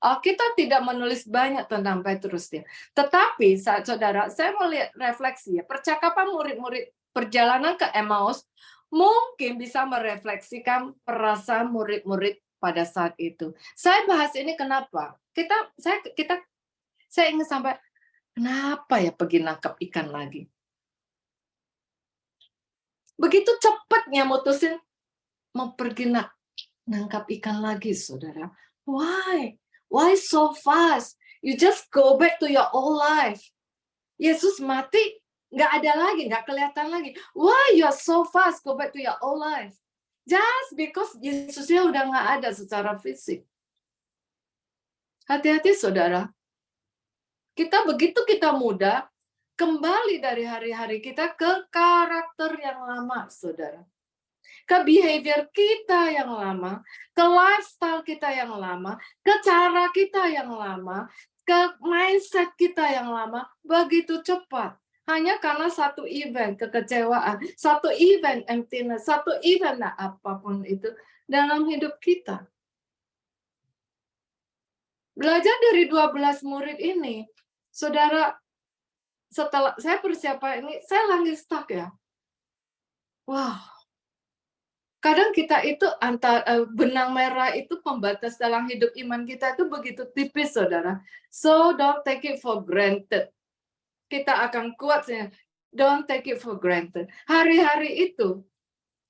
Kita tidak menulis banyak tentang Petrus ya. Tetapi saat saudara, saya mau lihat refleksi ya. Percakapan murid-murid perjalanan ke Emmaus mungkin bisa merefleksikan perasaan murid-murid pada saat itu. Saya bahas ini kenapa? Saya ingin sampai kenapa ya pergi nangkap ikan lagi? Begitu cepatnya mutusin mau pergi nangkap ikan lagi, saudara. Why? Why so fast? You just go back to your old life. Yesus mati, nggak ada lagi, nggak kelihatan lagi. Why you are so fast go back to your old life? Just because Yesusnya udah nggak ada secara fisik. Hati-hati saudara. Begitu kita muda, kembali dari hari-hari kita ke karakter yang lama, saudara. Ke behavior kita yang lama, ke lifestyle kita yang lama, ke cara kita yang lama, ke mindset kita yang lama, begitu cepat. Hanya karena satu event kekecewaan, satu event emptiness, satu event apapun itu dalam hidup kita. Belajar dari 12 murid ini, saudara, setelah saya persiapan ini, saya lagi stuck ya. Wow. Kadang kita itu benang merah itu pembatas dalam hidup iman kita itu begitu tipis, saudara. So don't take it for granted. Kita akan kuat, don't take it for granted. Hari-hari itu,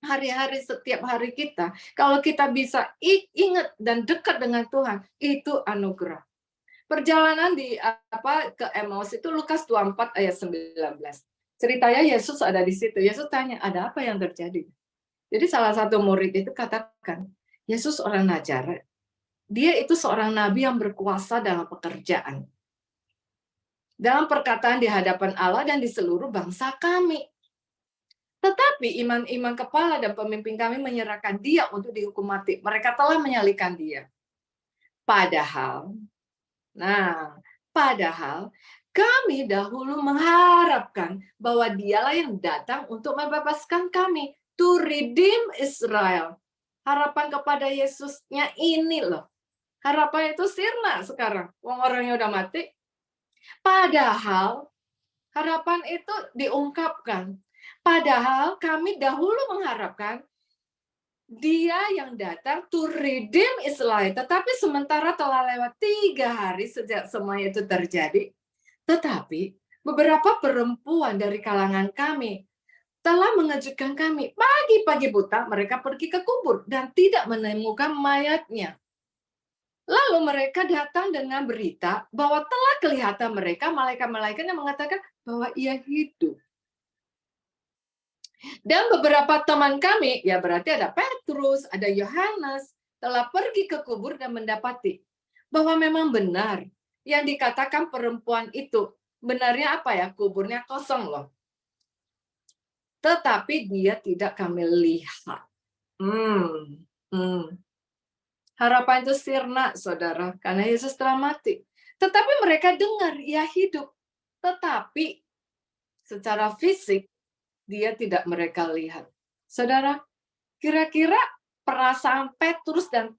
hari-hari setiap hari kita, kalau kita bisa ingat dan dekat dengan Tuhan, itu anugerah. Perjalanan ke Emmaus itu Lukas 24 ayat 19. Ceritanya Yesus ada di situ. Yesus tanya, ada apa yang terjadi? Jadi salah satu murid itu katakan, Yesus orang Nazaret. Dia itu seorang nabi yang berkuasa dalam pekerjaan. Dalam perkataan di hadapan Allah dan di seluruh bangsa kami. Tetapi iman-iman kepala dan pemimpin kami menyerahkan dia untuk dihukum mati. Mereka telah menyalibkan dia. Padahal kami dahulu mengharapkan bahwa dialah yang datang untuk membebaskan kami. To redeem Israel. Harapan kepada Yesusnya ini loh. Harapan itu sirna sekarang. Orangnya udah mati. Padahal harapan itu diungkapkan. Padahal kami dahulu mengharapkan dia yang datang to redeem Israel. Tetapi sementara telah lewat 3 hari sejak semua itu terjadi. Tetapi beberapa perempuan dari kalangan kami telah mengejutkan kami. Pagi-pagi buta mereka pergi ke kubur dan tidak menemukan mayatnya. Lalu mereka datang dengan berita bahwa telah kelihatan mereka malaikat-malaikat yang mengatakan bahwa ia hidup. Dan beberapa teman kami, ya berarti ada Petrus, ada Yohanes, telah pergi ke kubur dan mendapati bahwa memang benar yang dikatakan perempuan itu. Benarnya apa ya? Kuburnya kosong loh. Tetapi dia tidak kami lihat. Harapan itu sirna, saudara, karena Yesus telah mati. Tetapi mereka dengar, ia hidup. Tetapi secara fisik, dia tidak mereka lihat. Saudara, kira-kira perasaan Petrus dan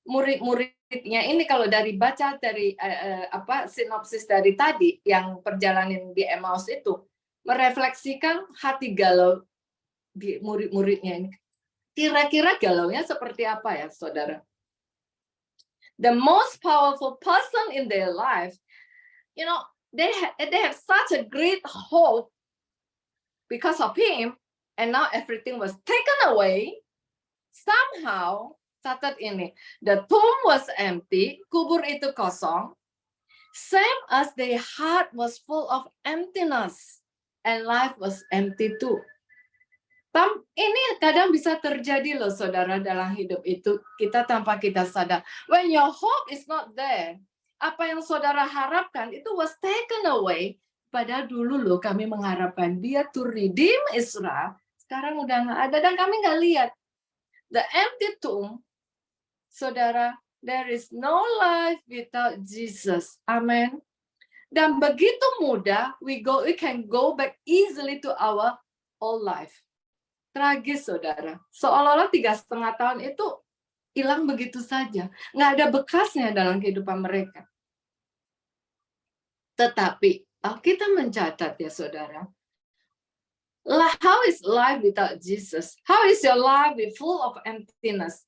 murid-muridnya ini kalau dari baca dari sinopsis dari tadi yang perjalanan di Emmaus itu merefleksikan hati galau di murid-muridnya ini. Kira-kira galaunya seperti apa ya, saudara? The most powerful person in their life, they have such a great hope because of him, and now everything was taken away. Somehow, catat ini, the tomb was empty, kubur itu kosong, same as their heart was full of emptiness, and life was empty too. Ini kadang bisa terjadi loh, saudara, dalam hidup itu kita tanpa kita sadar. When your hope is not there, apa yang saudara harapkan itu was taken away. Padahal dulu loh kami mengharapkan dia to redeem Israel. Sekarang udah nggak ada dan kami nggak lihat. The empty tomb, saudara, there is no life without Jesus. Amen. Dan begitu mudah we can go back easily to our old life. Tragis, saudara. Seolah-olah 3,5 tahun itu hilang begitu saja. Nggak ada bekasnya dalam kehidupan mereka. Tetapi Alkitab mencatat ya, saudara. How is life without Jesus? How is your life full of emptiness?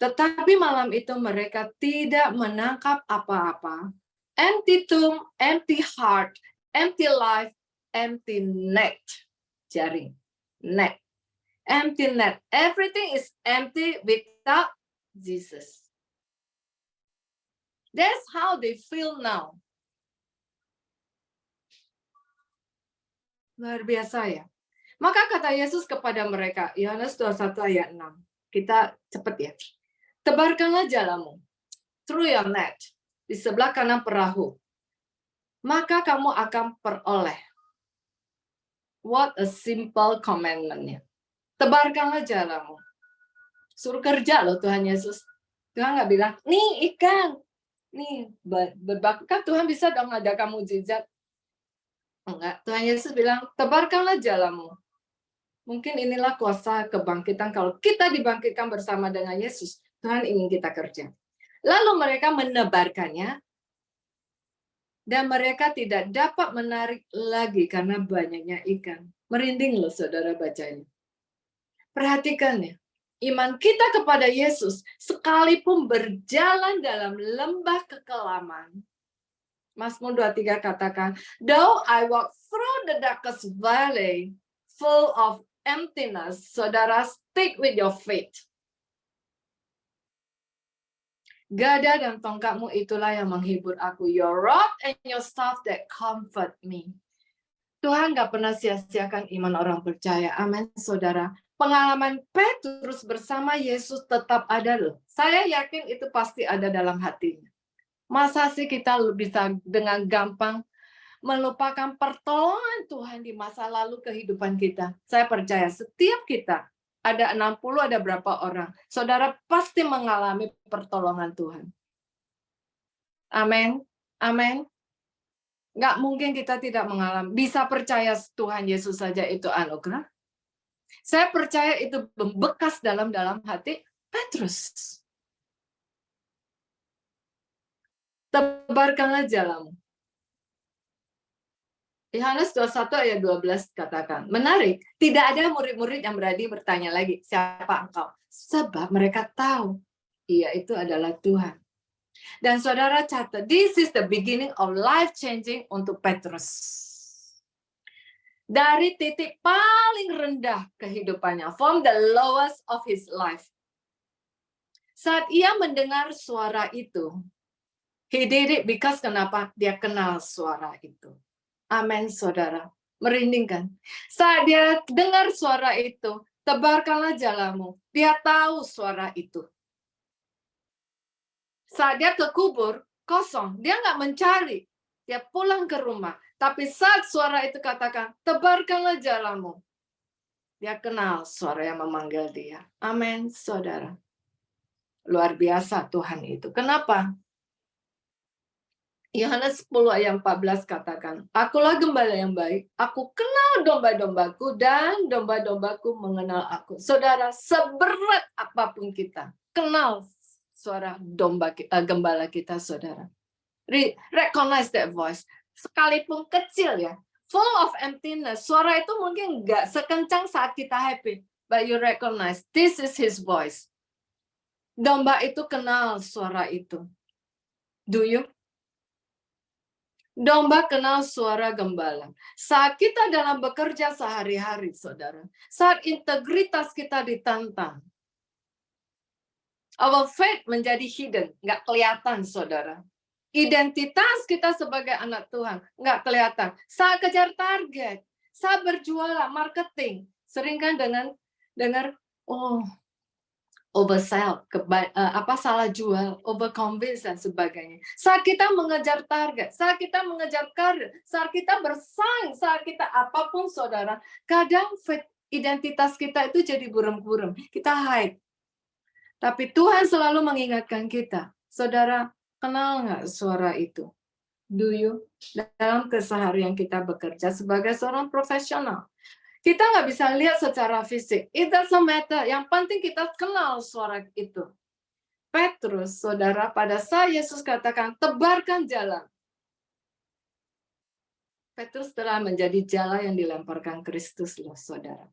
Tetapi malam itu mereka tidak menangkap apa-apa. Empty tomb, empty heart, empty life, empty net. Jaring. Net. Empty net. Everything is empty without Jesus. That's how they feel now. Luar biasa ya. Maka kata Yesus kepada mereka, Yohanes 21 ayat 6. Kita cepat ya. Tebarkanlah jalamu. Through your net. Di sebelah kanan perahu. Maka kamu akan peroleh. What a simple commandment-nya. Tebarkanlah jalamu. Suruh kerja loh Tuhan Yesus. Tuhan nggak bilang, nih ikan. Nih berbakat. Kan Tuhan bisa dong ada kamu mukjizat. Enggak. Tuhan Yesus bilang, tebarkanlah jalamu. Mungkin inilah kuasa kebangkitan. Kalau kita dibangkitkan bersama dengan Yesus, Tuhan ingin kita kerja. Lalu mereka menebarkannya. Dan mereka tidak dapat menarik lagi karena banyaknya ikan. Merinding loh saudara bacanya. Perhatikan ya, iman kita kepada Yesus sekalipun berjalan dalam lembah kekelaman. Mazmur 23 katakan, though I walk through the darkest valley full of emptiness, saudara stick with your faith. Gada dan tongkatmu itulah yang menghibur aku, your rod and your staff that comfort me. Tuhan gak pernah sia-siakan iman orang percaya. Amin, saudara. Pengalaman Petrus bersama Yesus tetap ada loh. Saya yakin itu pasti ada dalam hatinya. Masa sih kita bisa dengan gampang melupakan pertolongan Tuhan di masa lalu kehidupan kita? Saya percaya setiap kita, ada 60, ada berapa orang, saudara pasti mengalami pertolongan Tuhan. Amin. Amin. Nggak mungkin kita tidak mengalami. Bisa percaya Tuhan Yesus saja itu anugerah. Saya percaya itu membekas dalam hati Petrus. Tebarkanlah jalamu. Yohanes 21 ayat 12 katakan, menarik, tidak ada murid-murid yang berani bertanya lagi, siapa engkau? Sebab mereka tahu, ia itu adalah Tuhan. Dan saudara catat, this is the beginning of life changing untuk Petrus. Dari titik paling rendah kehidupannya, from the lowest of his life. Saat ia mendengar suara itu, he did it because kenapa? Dia kenal suara itu. Amin, saudara. Merindingkan. Saat dia dengar suara itu, tebarkanlah jalamu. Dia tahu suara itu. Saat dia ke kubur, kosong. Dia nggak mencari. Dia pulang ke rumah. Tapi saat suara itu katakan, tebarkanlah jalamu. Dia kenal suara yang memanggil dia. Amin, saudara. Luar biasa Tuhan itu. Kenapa? Yohanes 10 ayat 14 katakan, Akulah gembala yang baik, aku kenal domba-dombaku dan domba-dombaku mengenal aku. Saudara, seberat apapun kita, kenal suara gembala kita, saudara. Recognize that voice. Sekalipun kecil ya, full of emptiness, suara itu mungkin nggak sekencang saat kita happy, but you recognize, this is his voice. Domba itu kenal suara itu. Do you? Domba kenal suara gembala. Saat kita dalam bekerja sehari-hari, saudara. Saat integritas kita ditantang. Our faith menjadi hidden, nggak kelihatan, saudara. Identitas kita sebagai anak Tuhan, nggak kelihatan. Saat kejar target, saat berjualan, marketing. Sering kan dengar, oversell, salah jual, overconvince dan sebagainya. Saat kita mengejar target, saat kita mengejar karir, saat kita bersaing, saat kita apapun, saudara, kadang identitas kita itu jadi buram-buram, kita hide. Tapi Tuhan selalu mengingatkan kita, saudara, kenal nggak suara itu? Do you? Dalam keseharian kita bekerja sebagai seorang profesional. Kita nggak bisa lihat secara fisik. It doesn't matter. Yang penting kita kenal suara itu. Petrus, saudara, pada saat Yesus katakan, tebarkan jalan. Petrus telah menjadi jala yang dilemparkan Kristus, loh, saudara.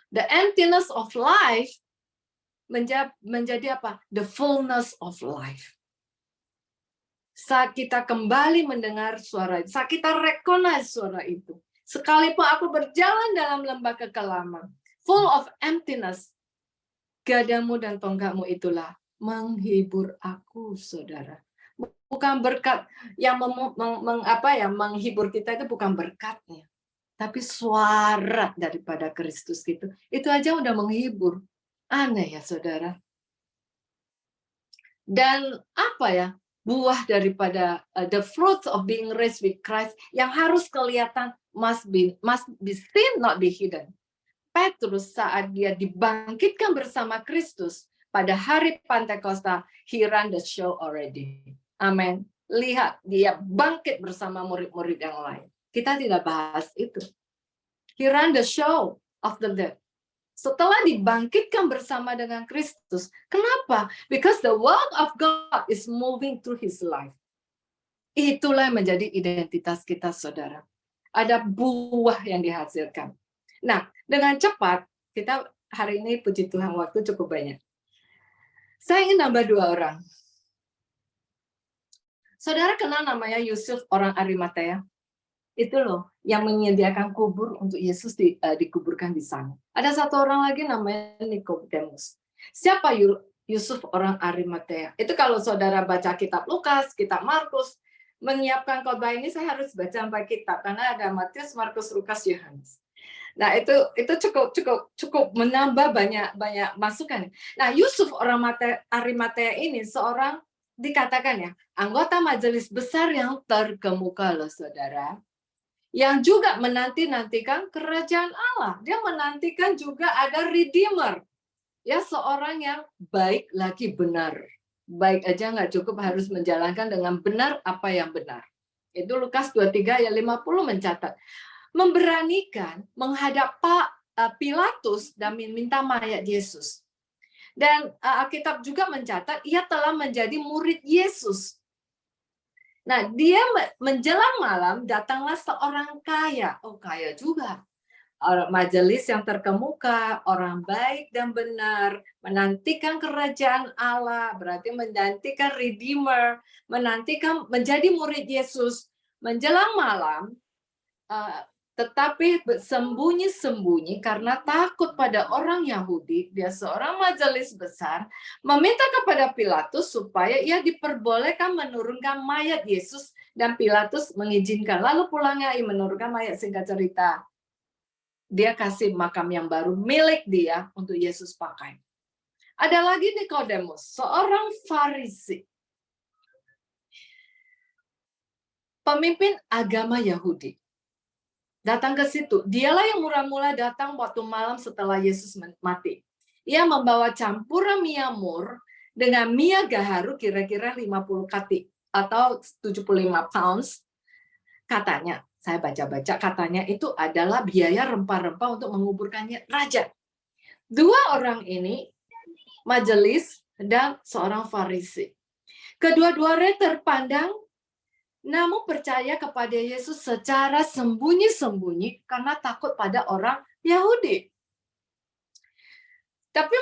The emptiness of life menjadi apa? The fullness of life. Saat kita kembali mendengar suara itu, saat kita recognize suara itu, sekalipun aku berjalan dalam lembah kekelaman, full of emptiness, gadamu dan tongkatmu itulah menghibur aku, saudara. Bukan berkat yang menghibur kita itu bukan berkatnya, tapi suara daripada Kristus gitu. Itu aja udah menghibur. Aneh ya, saudara. Dan apa ya? Buah daripada the fruit of being raised with Christ yang harus kelihatan must be seen, not be hidden. Petrus saat dia dibangkitkan bersama Kristus pada hari Pentakosta, he ran the show already. Amin. Lihat, dia bangkit bersama murid-murid yang lain. Kita tidak bahas itu. He ran the show of the dead. Setelah dibangkitkan bersama dengan Kristus. Kenapa? Because the word of God is moving through his life. Itulah yang menjadi identitas kita, saudara. Ada buah yang dihasilkan. Nah, dengan cepat, kita hari ini puji Tuhan waktu cukup banyak. Saya ingin nambah 2 orang. Saudara kenal namanya Yusuf orang Arimatea? Itu loh, yang menyediakan kubur untuk Yesus dikuburkan di sana. Ada 1 orang lagi namanya Nikodemus. Siapa Yusuf orang Arimatea? Itu kalau saudara baca kitab Lukas, kitab Markus, menyiapkan khotbah ini saya harus baca sampai kitab karena ada Matius, Markus, Lukas, Yohanes. Nah, itu cukup menambah banyak masukan. Nah, Yusuf orang Arimatea ini seorang dikatakan ya, anggota majelis besar yang terkemuka loh, saudara. Yang juga menanti-nantikan kerajaan Allah. Dia menantikan juga ada Redeemer. Ya, seorang yang baik lagi benar. Baik aja nggak cukup, harus menjalankan dengan benar apa yang benar. Itu Lukas 23 ayat 50 mencatat. Memberanikan menghadap Pilatus dan meminta mayat Yesus. Dan Alkitab juga mencatat, ia telah menjadi murid Yesus. Nah, dia menjelang malam datanglah seorang kaya. Oh, kaya juga. Orang majelis yang terkemuka, orang baik dan benar, menantikan kerajaan Allah, berarti menantikan Redeemer, menantikan menjadi murid Yesus. Menjelang malam, tetapi sembunyi-sembunyi karena takut pada orang Yahudi, dia seorang majelis besar, meminta kepada Pilatus supaya ia diperbolehkan menurunkan mayat Yesus, dan Pilatus mengizinkan. Lalu pulangnya ia menurunkan mayat. Singkat cerita, dia kasih makam yang baru milik dia untuk Yesus pakai. Ada lagi Nikodemus, seorang Farisi, pemimpin agama Yahudi. Datang ke situ. Dialah yang mula-mula datang waktu malam setelah Yesus mati. Ia membawa campuran miyamur dengan miya gaharu kira-kira 50 kati atau 75 pounds. Katanya, saya baca-baca, katanya itu adalah biaya rempah-rempah untuk menguburkannya raja. Dua orang ini, majelis dan seorang Farisi. Kedua-duanya terpandang, namun percaya kepada Yesus secara sembunyi-sembunyi karena takut pada orang Yahudi. Tapi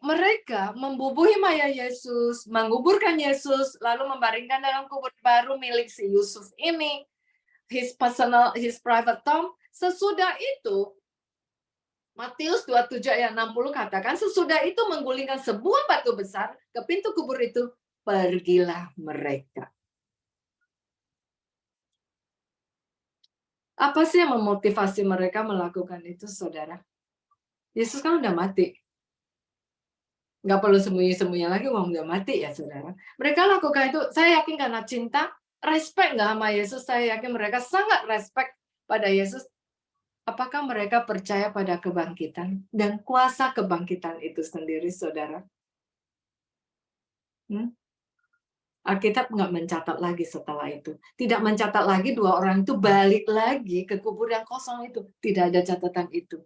mereka membubuhi mayat Yesus, menguburkan Yesus, lalu membaringkan dalam kubur baru milik si Yusuf ini, his private tomb. Sesudah itu, Matius 27 ayat 60 katakan, sesudah itu menggulingkan sebuah batu besar ke pintu kubur itu, pergilah mereka. Apa sih yang memotivasi mereka melakukan itu, saudara? Yesus kan udah mati. Nggak perlu sembunyi-sembunyi lagi, uang udah mati ya, saudara. Mereka lakukan itu, saya yakin karena cinta, respect nggak sama Yesus, saya yakin mereka sangat respect pada Yesus. Apakah mereka percaya pada kebangkitan dan kuasa kebangkitan itu sendiri, saudara? Alkitab nggak mencatat lagi setelah itu. Tidak mencatat lagi dua orang itu balik lagi ke kubur yang kosong itu. Tidak ada catatan itu.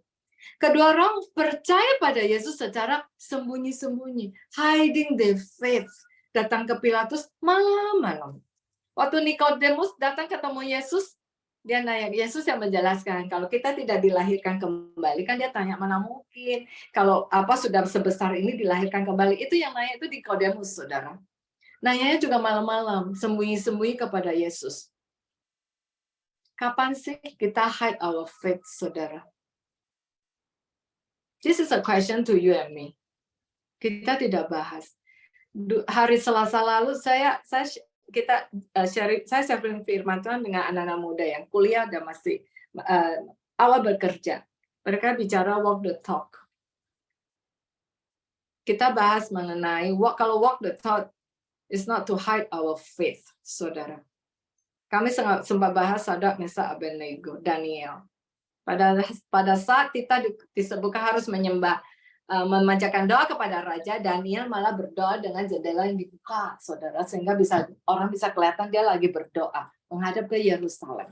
Kedua orang percaya pada Yesus secara sembunyi-sembunyi. Hiding their faith. Datang ke Pilatus malam-malam. Waktu Nikodemus datang ketemu Yesus, dia nanya, Yesus yang menjelaskan, kalau kita tidak dilahirkan kembali, kan dia tanya, mana mungkin. Kalau sudah sebesar ini dilahirkan kembali. Itu yang nanya itu Nikodemus, saudara. Nanyanya juga malam-malam, sembunyi-sembunyi kepada Yesus. Kapan sih kita hide our faith, saudara? This is a question to you and me. Kita tidak bahas. Hari Selasa lalu saya sharing firman Tuhan dengan anak-anak muda yang kuliah dan masih awal bekerja. Mereka bicara walk the talk. Kita bahas mengenai kalau walk the talk is not to hide our faith, saudara. Kami sempat bahas Sadrak, Mesak, Abednego, Daniel. Pada saat kita disebutkan harus menyembah, memanjatkan doa kepada Raja, Daniel malah berdoa dengan jendela yang dibuka, saudara, sehingga orang bisa kelihatan dia lagi berdoa menghadap ke Yerusalem.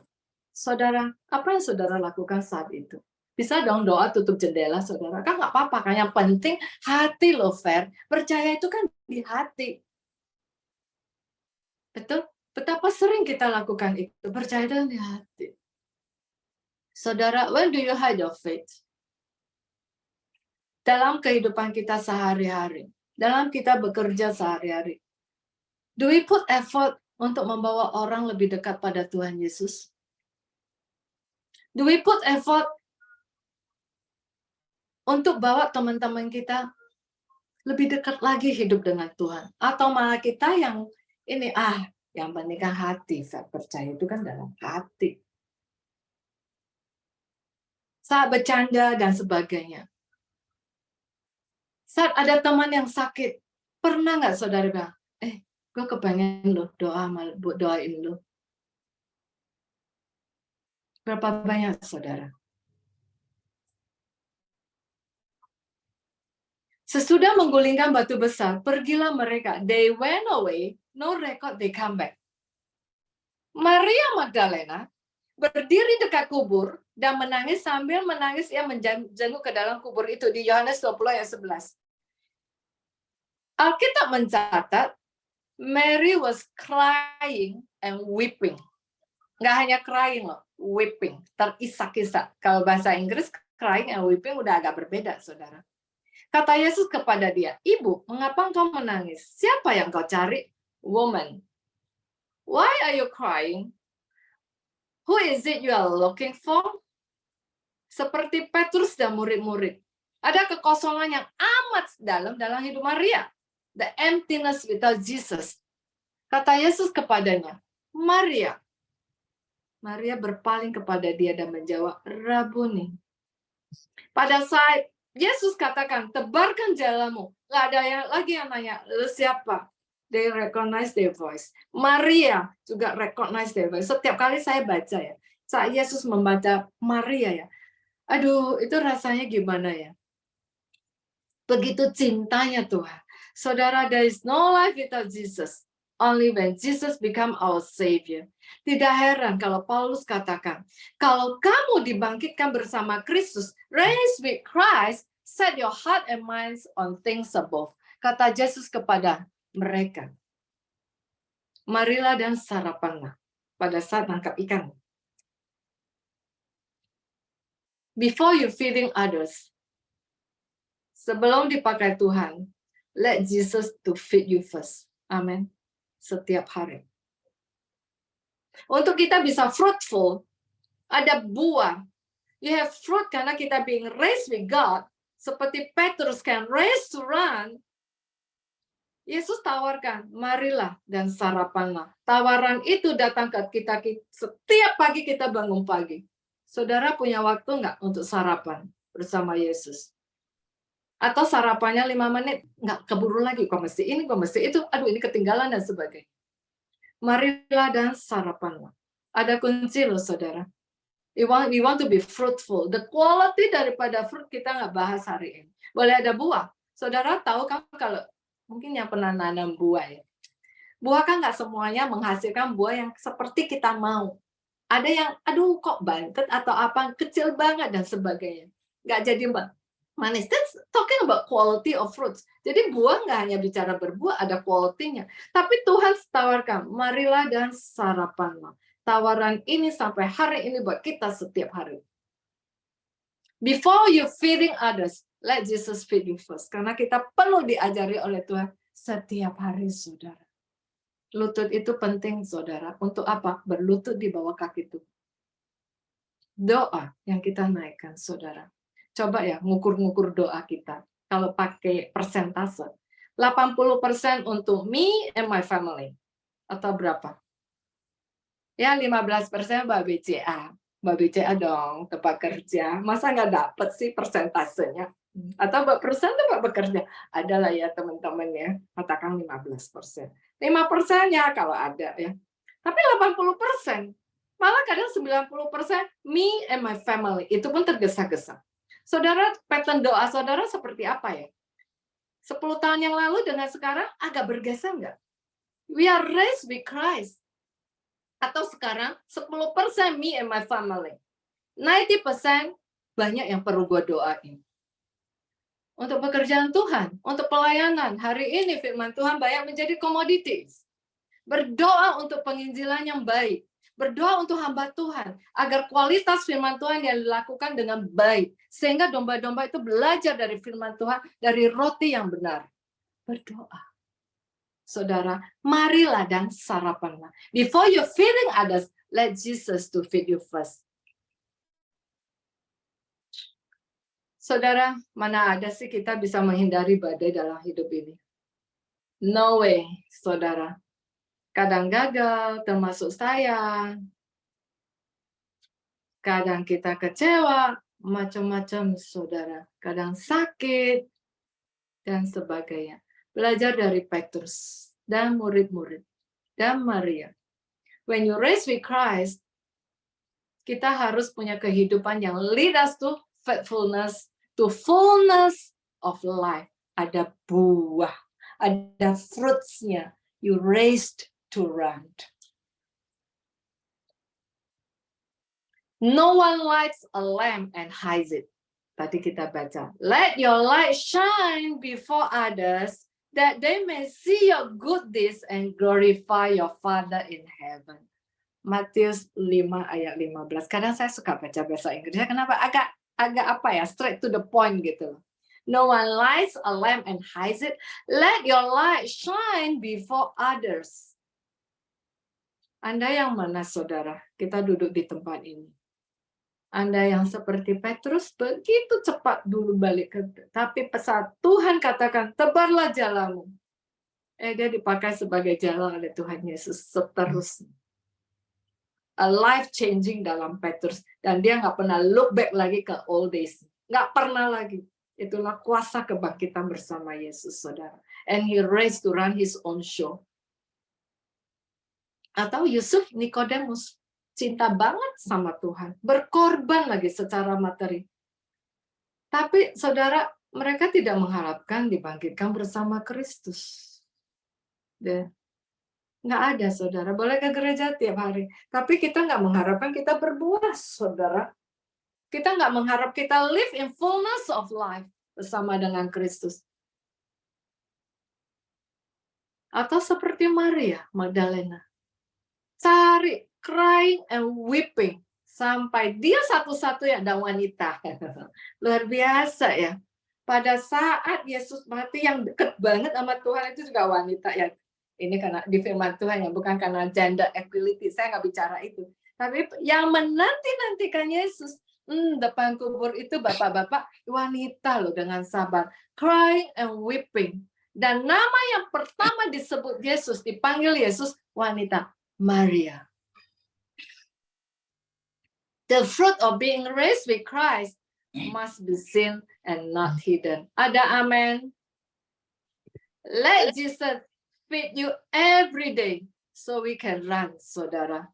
Saudara, apa yang saudara lakukan saat itu? Bisa dong doa tutup jendela, saudara. Kan nggak apa-apa, kan yang penting hati lo, Fer. Percaya itu kan di hati. Betul? Betapa sering kita lakukan itu. Percaya itu di hati. Saudara, when do you hide your faith? Dalam kehidupan kita sehari-hari. Dalam kita bekerja sehari-hari. Do we put effort untuk membawa orang lebih dekat pada Tuhan Yesus? Do we put effort untuk bawa teman-teman kita lebih dekat lagi hidup dengan Tuhan? Atau malah kita yang ini, yang penting kan hati, saya percaya itu kan dalam hati. Saat bercanda dan sebagainya. Saat ada teman yang sakit, pernah nggak saudara bilang, gue kepengen lo doain lo. Berapa banyak saudara? Sesudah menggulingkan batu besar, pergilah mereka. They went away, no record they come back. Maria Magdalena berdiri dekat kubur dan menangis, sambil menangis ia menjenguk ke dalam kubur itu di Yohanes 20 ayat 11. Alkitab mencatat Mary was crying and weeping. Nggak hanya crying loh, weeping, terisak-isak. Kalau bahasa Inggris crying and weeping udah agak berbeda, saudara. Kata Yesus kepada dia, "Ibu, mengapa engkau menangis? Siapa yang kau cari?" "Woman, why are you crying? Who is it you are looking for?" Seperti Petrus dan murid-murid, ada kekosongan yang amat dalam hidup Maria. The emptiness without Jesus. Kata Yesus kepadanya, "Maria." Maria berpaling kepada dia dan menjawab, "Rabuni." Pada saat Yesus katakan, "Tebarkan jalamu," nggak ada lagi yang nanya, "Lu siapa?" They recognize their voice. Maria juga recognize their voice. Setiap kali saya baca ya, Saat Yesus membaca Maria ya, aduh itu rasanya gimana ya? Begitu cintanya Tuhan. Saudara, there is no life without Jesus. Only when Jesus become our Savior. Tidak heran kalau Paulus katakan, kalau kamu dibangkitkan bersama Kristus, raised with Christ, set your heart and minds on things above. Kata Yesus kepada mereka, marilah dan sarapanlah pada saat nangkap ikan. Before you feeding others, sebelum dipakai Tuhan, let Jesus to feed you first. Amin. Setiap hari. Untuk kita bisa fruitful, ada buah. You have fruit karena kita being raised with God, seperti Petrus can raise to run. Yesus tawarkan, marilah dan sarapanlah. Tawaran itu datang ke kita setiap pagi kita bangun pagi. Saudara punya waktu nggak untuk sarapan bersama Yesus? Atau sarapannya 5 menit, nggak keburu lagi, kok mesti ini, kok mesti itu, aduh ini ketinggalan dan sebagainya. Marilah dan sarapanlah. Ada kunci loh saudara. We want to be fruitful. The quality daripada fruit kita nggak bahas hari ini. Boleh ada buah. Saudara tahu kan kalau mungkin yang pernah nanam buah ya. Buah kan nggak semuanya menghasilkan buah yang seperti kita mau. Ada yang, aduh kok bantet atau apa, kecil banget dan sebagainya. Nggak jadi manis. That's talking about quality of fruits. Jadi buah nggak hanya bicara berbuah, ada quality-nya. Tapi Tuhan tawarkan, marilah dan sarapanlah. Tawaran ini sampai hari ini buat kita setiap hari. Before you feeding others, let Jesus feed you first. Karena kita perlu diajari oleh Tuhan setiap hari, saudara. Lutut itu penting, saudara. Untuk apa? Berlutut di bawah kaki Tuhan. Doa yang kita naikkan, saudara. Coba ya, ngukur-ngukur doa kita. Kalau pakai persentase. 80% untuk me and my family. Atau berapa? Ya, 15% Mbak BCA. Mbak BCA dong, tempat kerja. Masa nggak dapet sih persentasenya? Atau perusahaan tempat bekerja? Adalah ya teman-teman ya. Katakan 15%. 5% ya kalau ada ya. Tapi 80%. Malah kadang 90% me and my family. Itu pun tergesa-gesa. Saudara, pattern doa saudara seperti apa ya? 10 tahun yang lalu dengan sekarang agak bergeser nggak? We are raised with Christ. Atau sekarang 10% me and my family. 90% banyak yang perlu gue doain. Untuk pekerjaan Tuhan, untuk pelayanan. Hari ini firman Tuhan banyak menjadi commodities. Berdoa untuk penginjilan yang baik. Berdoa untuk hamba Tuhan. Agar kualitas firman Tuhan yang dilakukan dengan baik. Sehingga domba-domba itu belajar dari firman Tuhan, dari roti yang benar. Berdoa. Saudara, marilah dan sarapanlah. Before you feeding others, let Jesus to feed you first. Saudara, mana ada sih kita bisa menghindari badai dalam hidup ini? No way, saudara. Kadang gagal, termasuk saya. Kadang kita kecewa, macam-macam, saudara. Kadang sakit, dan sebagainya. Belajar dari Petrus dan murid-murid dan Maria. When you raise with Christ, kita harus punya kehidupan yang lead us to faithfulness, to fullness of life. Ada buah, ada fruits-nya. You raised to run. No one lights a lamp and hides it. Tadi kita baca. Let your light shine before others, that they may see your good deeds and glorify your Father in heaven. Matius 5 ayat 15. Kadang saya suka baca bahasa Inggrisnya. Kenapa? Agak apa ya, straight to the point gitu. No one lights a lamp and hides it. Let your light shine before others. Anda yang mana, saudara? Kita duduk di tempat ini. Anda yang seperti Petrus, begitu cepat dulu balik ke. Tapi saat Tuhan katakan, tebarlah jalamu. Dia dipakai sebagai jalan oleh Tuhan Yesus seterusnya. A life changing dalam Petrus. Dan dia nggak pernah look back lagi ke old days. Nggak pernah lagi. Itulah kuasa kebangkitan bersama Yesus, saudara. And he raised to run his own show. Atau Yusuf Nikodemus. cinta banget sama Tuhan, berkorban lagi secara materi. Tapi saudara, mereka tidak mengharapkan dibangkitkan bersama Kristus. Nggak ada, saudara. Boleh ke gereja tiap hari. Tapi kita nggak mengharapkan kita berbuah, saudara. Kita nggak mengharap kita live in fullness of life bersama dengan Kristus. Atau seperti Maria Magdalena. Cari, crying and weeping. Sampai dia satu-satunya ada wanita. Luar biasa ya. Pada saat Yesus mati yang dekat banget sama Tuhan itu juga wanita ya. Ini karena di firman Tuhan ya, bukan karena gender equality. Saya nggak bicara itu. Tapi yang menanti-nantikan Yesus, depan kubur itu bapak-bapak wanita loh dengan sabar. Crying and weeping. Dan nama yang pertama disebut Yesus, dipanggil Yesus, wanita. Maria. The fruit of being raised with Christ must be seen and not hidden. Ada amen. Let Jesus feed you every day so we can run, saudara.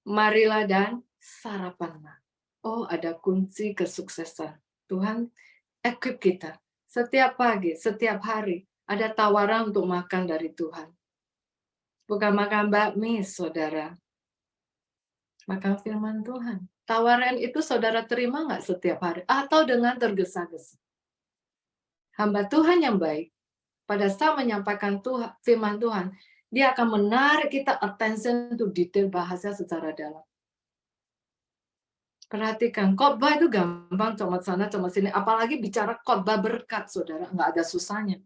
Marilah dan sarapanlah. Oh, ada kunci kesuksesan. Tuhan equip kita. Setiap pagi, setiap hari ada tawaran untuk makan dari Tuhan. Bukan makan bakmi, saudara. Makan firman Tuhan. Tawaran itu saudara terima nggak setiap hari? Atau dengan tergesa-gesa? Hamba Tuhan yang baik, pada saat menyampaikan firman Tuhan, dia akan menarik kita attention to detail bahasa secara dalam. Perhatikan, khotbah itu gampang, cuma sana, cuma sini. Apalagi bicara khotbah berkat, saudara, nggak ada susahnya.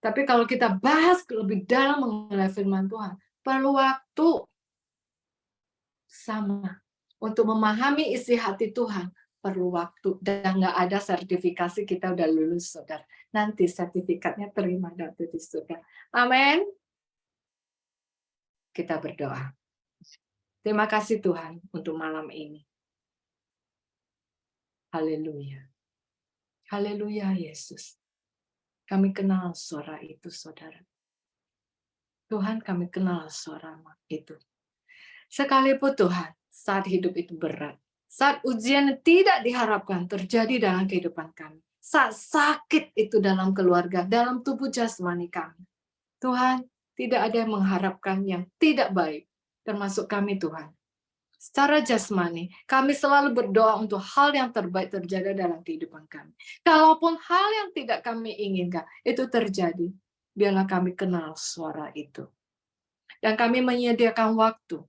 Tapi kalau kita bahas lebih dalam mengenai firman Tuhan, perlu waktu. Sama. Untuk memahami isi hati Tuhan, perlu waktu. Dan nggak ada sertifikasi kita udah lulus, saudara. Nanti sertifikatnya terima nanti di surga. Amin. Kita berdoa. Terima kasih Tuhan untuk malam ini. Haleluya. Haleluya Yesus. Kami kenal suara itu, saudara. Tuhan, kami kenal suara itu. Sekalipun Tuhan, saat hidup itu berat, saat ujian tidak diharapkan terjadi dalam kehidupan kami, saat sakit itu dalam keluarga, dalam tubuh jasmani kami, Tuhan, tidak ada yang mengharapkan yang tidak baik, termasuk kami Tuhan. Secara jasmani, kami selalu berdoa untuk hal yang terbaik terjadi dalam kehidupan kami. Kalaupun hal yang tidak kami inginkan itu terjadi, biarlah kami kenal suara itu. Dan kami menyediakan waktu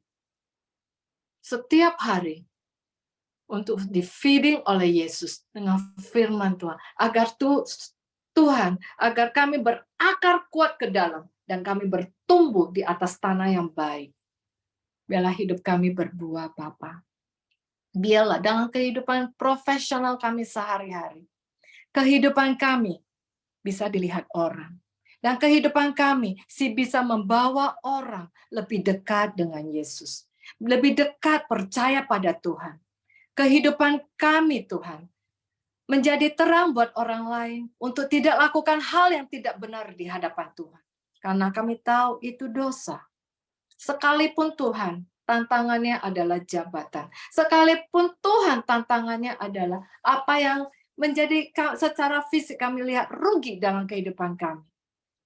setiap hari untuk di-feeding oleh Yesus dengan firman Tuhan. Agar Tuhan, agar kami berakar kuat ke dalam dan kami bertumbuh di atas tanah yang baik. Biarlah hidup kami berbuah, Bapa. Biarlah dalam kehidupan profesional kami sehari-hari, kehidupan kami bisa dilihat orang. Dan kehidupan kami bisa membawa orang lebih dekat dengan Yesus. Lebih dekat percaya pada Tuhan. Kehidupan kami, Tuhan, menjadi terang buat orang lain untuk tidak lakukan hal yang tidak benar di hadapan Tuhan. Karena kami tahu itu dosa. Sekalipun Tuhan, tantangannya adalah jabatan. Sekalipun Tuhan, tantangannya adalah apa yang menjadi secara fisik kami lihat rugi dalam kehidupan kami.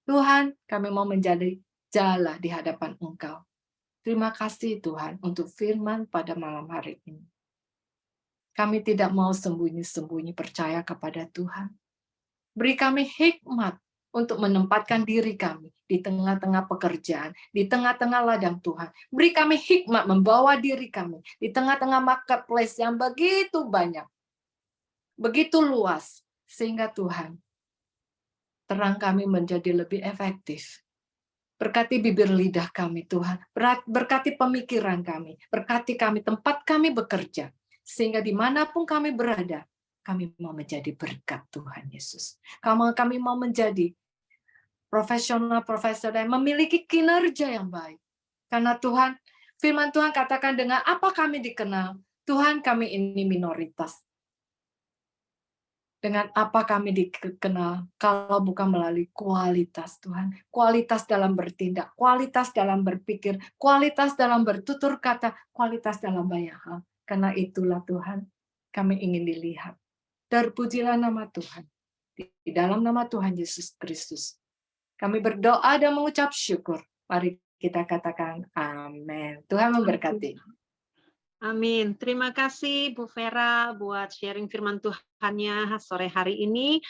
Tuhan, kami mau menjadi jala di hadapan Engkau. Terima kasih Tuhan untuk firman pada malam hari ini. Kami tidak mau sembunyi-sembunyi percaya kepada Tuhan. Beri kami hikmat untuk menempatkan diri kami di tengah-tengah pekerjaan, di tengah-tengah ladang Tuhan. Beri kami hikmat membawa diri kami di tengah-tengah marketplace yang begitu banyak, begitu luas, sehingga Tuhan, terang kami menjadi lebih efektif. Berkati bibir lidah kami, Tuhan. Berkati pemikiran kami. Berkati kami, tempat kami bekerja. Sehingga dimanapun kami berada, kami mau menjadi berkat Tuhan Yesus. Kami mau menjadi profesional-profesional yang memiliki kinerja yang baik. Karena Tuhan, firman Tuhan katakan dengan apa kami dikenal, Tuhan kami ini minoritas. Dengan apa kami dikenal kalau bukan melalui kualitas Tuhan. Kualitas dalam bertindak, kualitas dalam berpikir, kualitas dalam bertutur kata, kualitas dalam banyak hal. Karena itulah Tuhan, kami ingin dilihat. Terpujilah nama Tuhan. Di dalam nama Tuhan Yesus Kristus. Kami berdoa dan mengucap syukur. Mari kita katakan amin. Tuhan memberkati. Amin. Terima kasih Bu Vera buat sharing firman Tuhannya sore hari ini.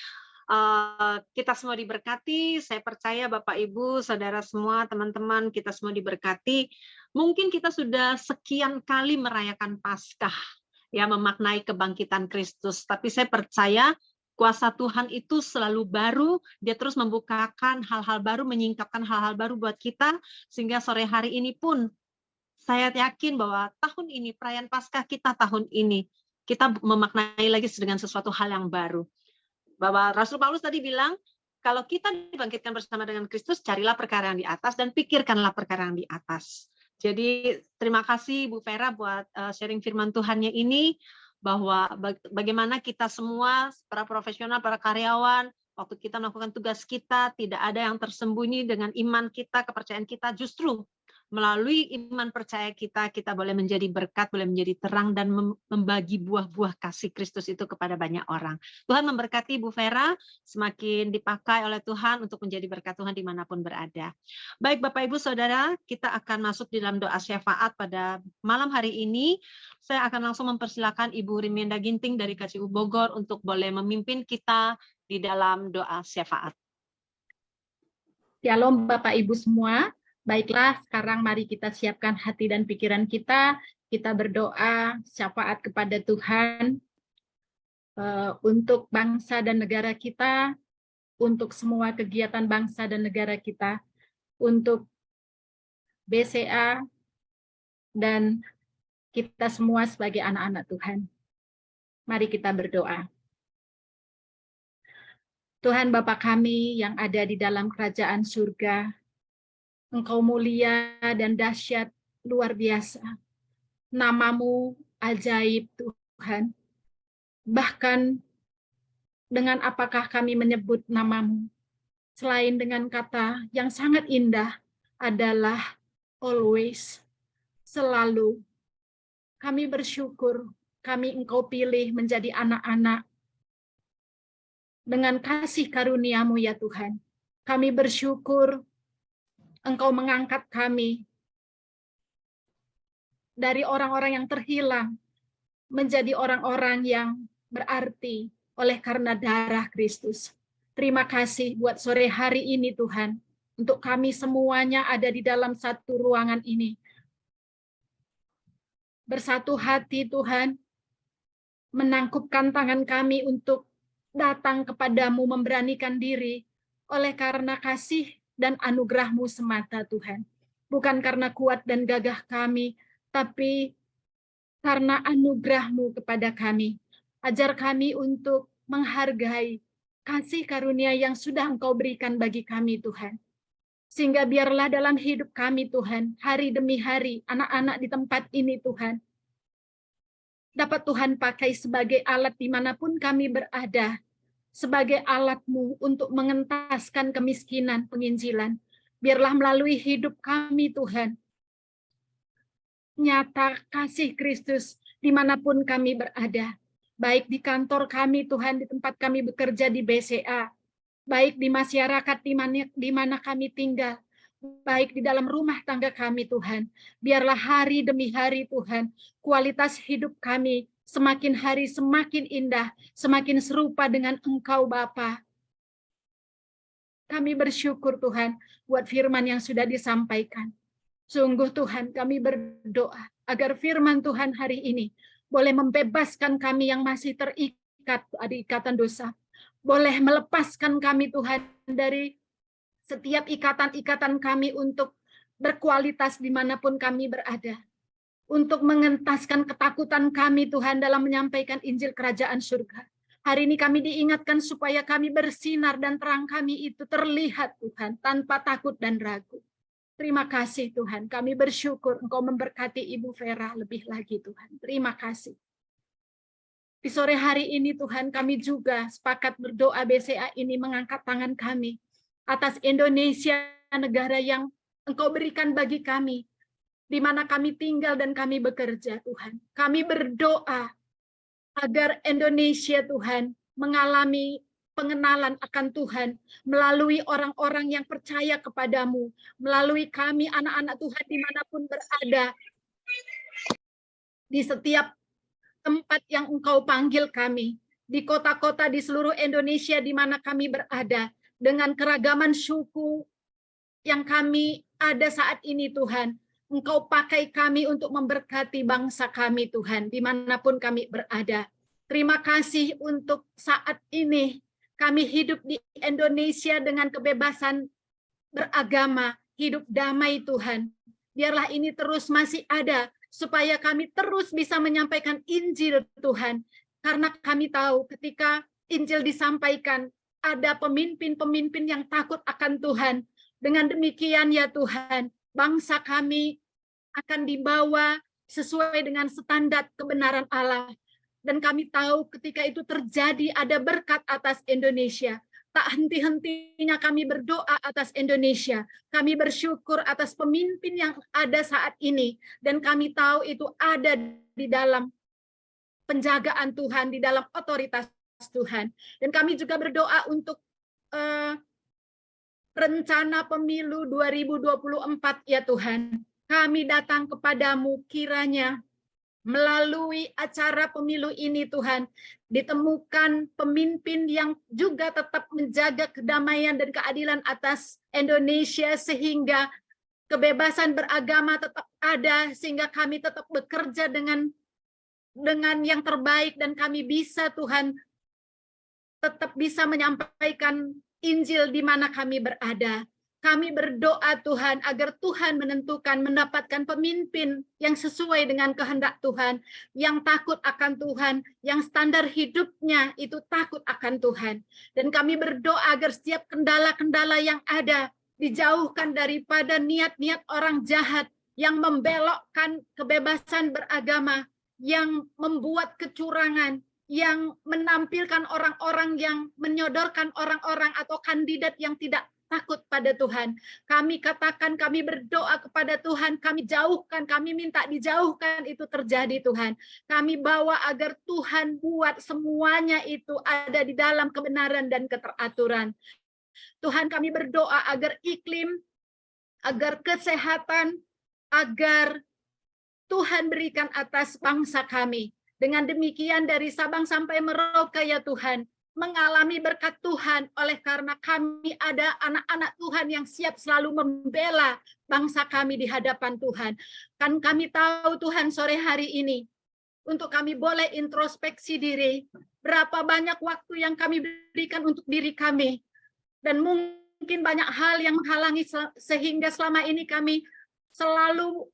Kita semua diberkati. Saya percaya Bapak Ibu, saudara semua, teman-teman, kita semua diberkati. Mungkin kita sudah sekian kali merayakan Paskah, ya, memaknai kebangkitan Kristus. Tapi saya percaya kuasa Tuhan itu selalu baru. Dia terus membukakan hal-hal baru, menyingkapkan hal-hal baru buat kita, sehingga sore hari ini pun saya yakin bahwa tahun ini, perayaan Paskah kita tahun ini, kita memaknai lagi dengan sesuatu hal yang baru. Bahwa Rasul Paulus tadi bilang, kalau kita dibangkitkan bersama dengan Kristus, carilah perkara yang di atas dan pikirkanlah perkara yang di atas. Jadi terima kasih Bu Vera buat sharing firman Tuhannya ini, bahwa bagaimana kita semua, para profesional, para karyawan, waktu kita melakukan tugas kita, tidak ada yang tersembunyi dengan iman kita, kepercayaan kita, justru melalui iman percaya kita, kita boleh menjadi berkat, boleh menjadi terang, dan membagi buah-buah kasih Kristus itu kepada banyak orang. Tuhan memberkati Bu Vera, semakin dipakai oleh Tuhan untuk menjadi berkat Tuhan dimanapun berada. Baik Bapak Ibu Saudara, kita akan masuk di dalam doa syafaat pada malam hari ini. Saya akan langsung mempersilakan Ibu Rimenda Ginting dari KCU Bogor untuk boleh memimpin kita di dalam doa syafaat. Shalom Bapak Ibu semua. Baiklah, sekarang mari kita siapkan hati dan pikiran kita. Kita berdoa syafaat kepada Tuhan untuk bangsa dan negara kita, untuk semua kegiatan bangsa dan negara kita, untuk BCA, dan kita semua sebagai anak-anak Tuhan. Mari kita berdoa. Tuhan Bapa kami yang ada di dalam kerajaan surga, Engkau mulia dan dahsyat, luar biasa. Namamu ajaib Tuhan. Bahkan dengan apakah kami menyebut namamu, selain dengan kata yang sangat indah adalah always, selalu. Kami bersyukur, kami Engkau pilih menjadi anak-anak dengan kasih karunia-Mu ya Tuhan. Kami bersyukur Engkau mengangkat kami dari orang-orang yang terhilang menjadi orang-orang yang berarti oleh karena darah Kristus. Terima kasih buat sore hari ini Tuhan, untuk kami semuanya ada di dalam satu ruangan ini. Bersatu hati Tuhan, menangkupkan tangan kami untuk datang kepadamu, memberanikan diri oleh karena kasih dan anugerah-Mu semata Tuhan. Bukan karena kuat dan gagah kami, tapi karena anugerah-Mu kepada kami. Ajar kami untuk menghargai kasih karunia yang sudah Engkau berikan bagi kami Tuhan. Sehingga biarlah dalam hidup kami Tuhan, hari demi hari, anak-anak di tempat ini Tuhan, dapat Tuhan pakai sebagai alat dimanapun kami berada, sebagai alat-Mu untuk mengentaskan kemiskinan, penginjilan. Biarlah melalui hidup kami, Tuhan, nyata kasih Kristus dimanapun kami berada. Baik di kantor kami, Tuhan, di tempat kami bekerja di BCA. Baik di masyarakat di mana kami tinggal. Baik di dalam rumah tangga kami, Tuhan. Biarlah hari demi hari, Tuhan, kualitas hidup kami semakin hari semakin indah, semakin serupa dengan Engkau Bapa. Kami bersyukur Tuhan buat firman yang sudah disampaikan. Sungguh Tuhan kami berdoa agar firman Tuhan hari ini boleh membebaskan kami yang masih terikat di ikatan dosa. Boleh melepaskan kami Tuhan dari setiap ikatan-ikatan kami untuk berkualitas dimanapun kami berada. Untuk mengentaskan ketakutan kami Tuhan dalam menyampaikan Injil Kerajaan Surga. Hari ini kami diingatkan supaya kami bersinar dan terang kami itu terlihat Tuhan tanpa takut dan ragu. Terima kasih Tuhan, kami bersyukur Engkau memberkati Ibu Vera lebih lagi Tuhan. Terima kasih. Di sore hari ini Tuhan, kami juga sepakat berdoa BCA ini mengangkat tangan kami atas Indonesia, negara yang Engkau berikan bagi kami, di mana kami tinggal dan kami bekerja, Tuhan. Kami berdoa agar Indonesia, Tuhan, mengalami pengenalan akan Tuhan melalui orang-orang yang percaya kepadamu, melalui kami anak-anak Tuhan dimanapun berada, di setiap tempat yang Engkau panggil kami, di kota-kota di seluruh Indonesia di mana kami berada, dengan keragaman suku yang kami ada saat ini, Tuhan. Engkau pakai kami untuk memberkati bangsa kami, Tuhan, dimanapun kami berada. Terima kasih untuk saat ini kami hidup di Indonesia dengan kebebasan beragama, hidup damai, Tuhan. Biarlah ini terus masih ada, supaya kami terus bisa menyampaikan Injil, Tuhan. Karena kami tahu ketika Injil disampaikan, ada pemimpin-pemimpin yang takut akan Tuhan. Dengan demikian ya Tuhan, bangsa kami akan dibawa sesuai dengan standar kebenaran Allah. Dan kami tahu ketika itu terjadi ada berkat atas Indonesia. Tak henti-hentinya kami berdoa atas Indonesia. Kami bersyukur atas pemimpin yang ada saat ini. Dan kami tahu itu ada di dalam penjagaan Tuhan, di dalam otoritas Tuhan. Dan kami juga berdoa untuk rencana pemilu 2024 ya Tuhan. Kami datang kepadamu kiranya melalui acara pemilu ini Tuhan, ditemukan pemimpin yang juga tetap menjaga kedamaian dan keadilan atas Indonesia sehingga kebebasan beragama tetap ada, sehingga kami tetap bekerja dengan yang terbaik dan kami bisa Tuhan tetap bisa menyampaikan Injil di mana kami berada. Kami berdoa Tuhan agar Tuhan menentukan mendapatkan pemimpin yang sesuai dengan kehendak Tuhan, yang takut akan Tuhan, yang standar hidupnya itu takut akan Tuhan. Dan kami berdoa agar setiap kendala-kendala yang ada dijauhkan daripada niat-niat orang jahat yang membelokkan kebebasan beragama, yang membuat kecurangan, yang menampilkan orang-orang yang menyodorkan orang-orang atau kandidat yang tidak takut pada Tuhan. Kami katakan, kami berdoa kepada Tuhan, kami jauhkan, kami minta dijauhkan itu terjadi Tuhan. Kami bawa agar Tuhan buat semuanya itu ada di dalam kebenaran dan keteraturan. Tuhan, kami berdoa agar iklim, agar kesehatan, agar Tuhan berikan atas bangsa kami. Dengan demikian dari Sabang sampai Merauke ya Tuhan, mengalami berkat Tuhan oleh karena kami ada anak-anak Tuhan yang siap selalu membela bangsa kami di hadapan Tuhan. Kan kami tahu Tuhan sore hari ini untuk kami boleh introspeksi diri, berapa banyak waktu yang kami berikan untuk diri kami, dan mungkin banyak hal yang menghalangi sehingga selama ini kami selalu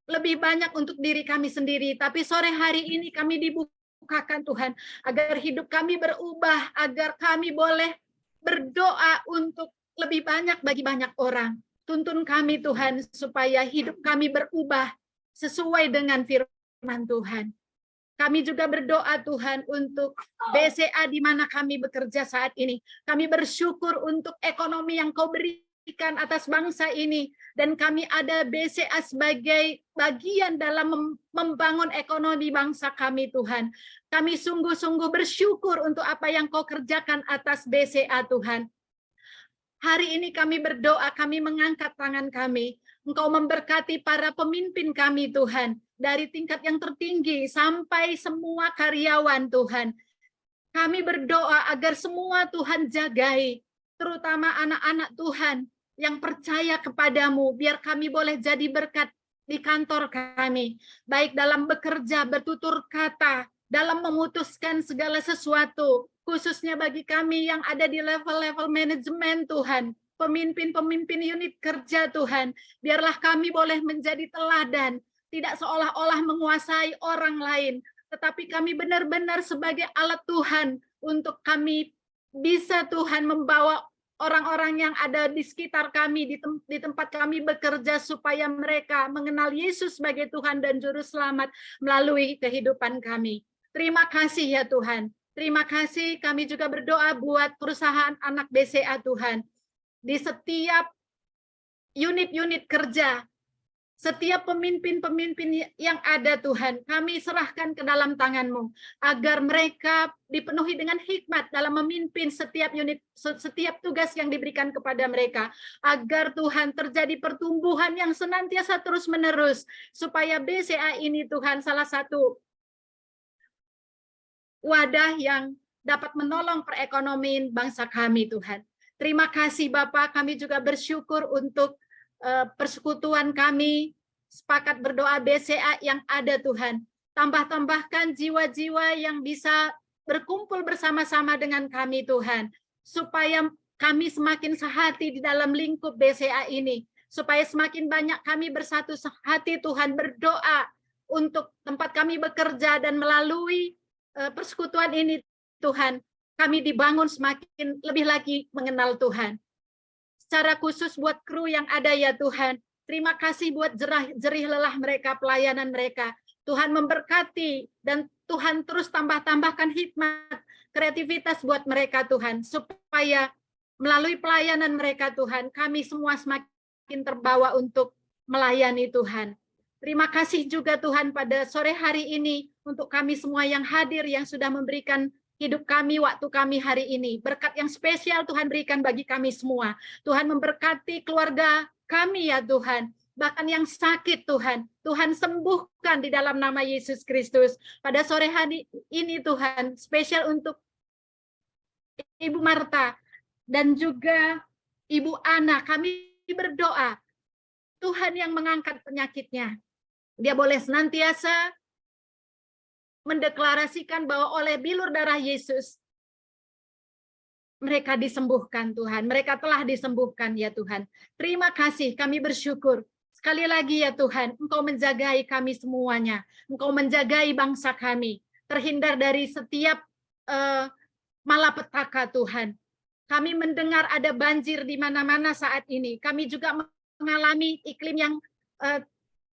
lebih banyak untuk diri kami sendiri. Tapi sore hari ini kami dibukakan Tuhan, agar hidup kami berubah, agar kami boleh berdoa untuk lebih banyak bagi banyak orang. Tuntun kami Tuhan, supaya hidup kami berubah sesuai dengan firman Tuhan. Kami juga berdoa Tuhan untuk BCA di mana kami bekerja saat ini. Kami bersyukur untuk ekonomi yang Kau berikan atas bangsa ini. Dan kami ada BCA sebagai bagian dalam membangun ekonomi bangsa kami Tuhan. Kami sungguh-sungguh bersyukur untuk apa yang Kau kerjakan atas BCA Tuhan. Hari ini kami berdoa, kami mengangkat tangan kami. Engkau memberkati para pemimpin kami Tuhan. Dari tingkat yang tertinggi sampai semua karyawan Tuhan. Kami berdoa agar semua Tuhan jagai. Terutama anak-anak Tuhan yang percaya kepadamu, biar kami boleh jadi berkat di kantor kami, baik dalam bekerja, bertutur kata, dalam memutuskan segala sesuatu, khususnya bagi kami yang ada di level-level manajemen Tuhan, pemimpin-pemimpin unit kerja Tuhan, biarlah kami boleh menjadi teladan, tidak seolah-olah menguasai orang lain, tetapi kami benar-benar sebagai alat Tuhan untuk kami bisa Tuhan membawa orang-orang yang ada di sekitar kami, di tempat kami bekerja, supaya mereka mengenal Yesus sebagai Tuhan dan Juru Selamat melalui kehidupan kami. Terima kasih ya Tuhan. Terima kasih, kami juga berdoa buat perusahaan anak BCA Tuhan. Di setiap unit-unit kerja, setiap pemimpin-pemimpin yang ada Tuhan, kami serahkan ke dalam tangan-Mu, agar mereka dipenuhi dengan hikmat dalam memimpin setiap unit, setiap tugas yang diberikan kepada mereka, agar Tuhan terjadi pertumbuhan yang senantiasa terus-menerus, supaya BCA ini Tuhan salah satu wadah yang dapat menolong perekonomian bangsa kami Tuhan. Terima kasih Bapak, kami juga bersyukur untuk persekutuan kami, sepakat berdoa BCA yang ada Tuhan. Tambahkan jiwa-jiwa yang bisa berkumpul bersama-sama dengan kami Tuhan, supaya kami semakin sehati di dalam lingkup BCA ini, supaya semakin banyak kami bersatu hati Tuhan, berdoa untuk tempat kami bekerja, dan melalui persekutuan ini Tuhan, kami dibangun semakin lebih lagi mengenal Tuhan. Secara khusus buat kru yang ada ya Tuhan, terima kasih buat jerih lelah mereka, pelayanan mereka. Tuhan memberkati, dan Tuhan terus tambahkan hikmat, kreativitas buat mereka Tuhan, supaya melalui pelayanan mereka Tuhan, kami semua semakin terbawa untuk melayani Tuhan. Terima kasih juga Tuhan pada sore hari ini untuk kami semua yang hadir, yang sudah memberikan hidup kami, waktu kami hari ini. Berkat yang spesial Tuhan berikan bagi kami semua. Tuhan memberkati keluarga kami ya Tuhan. Bahkan yang sakit Tuhan, Tuhan sembuhkan di dalam nama Yesus Kristus. Pada sore hari ini Tuhan, spesial untuk Ibu Marta dan juga Ibu Ana, kami berdoa Tuhan yang mengangkat penyakitnya. Dia boleh senantiasa mendeklarasikan bahwa oleh bilur darah Yesus mereka disembuhkan Tuhan. Mereka telah disembuhkan ya Tuhan. Terima kasih, kami bersyukur. Sekali lagi ya Tuhan, Engkau menjagai kami semuanya. Engkau menjagai bangsa kami. Terhindar dari setiap malapetaka Tuhan. Kami mendengar ada banjir di mana-mana saat ini. Kami juga mengalami iklim yang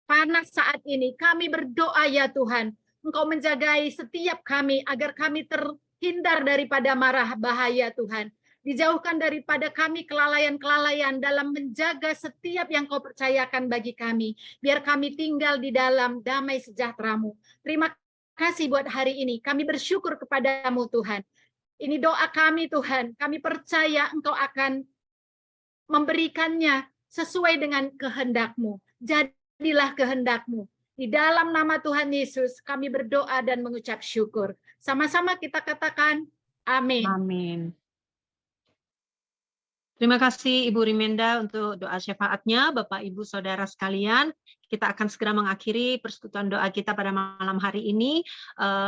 panas saat ini. Kami berdoa ya Tuhan, Engkau menjagai setiap kami agar kami terhindar daripada marah bahaya Tuhan. Dijauhkan daripada kami kelalaian-kelalaian dalam menjaga setiap yang Kau percayakan bagi kami. Biar kami tinggal di dalam damai sejahtera-Mu. Terima kasih buat hari ini. Kami bersyukur kepada-Mu Tuhan. Ini doa kami Tuhan. Kami percaya Engkau akan memberikannya sesuai dengan kehendak-Mu. Jadilah kehendak-Mu. Di dalam nama Tuhan Yesus, kami berdoa dan mengucap syukur. Sama-sama kita katakan, amin. Amin. Terima kasih Ibu Rimenda untuk doa syafaatnya. Bapak, Ibu, Saudara sekalian, kita akan segera mengakhiri persekutuan doa kita pada malam hari ini.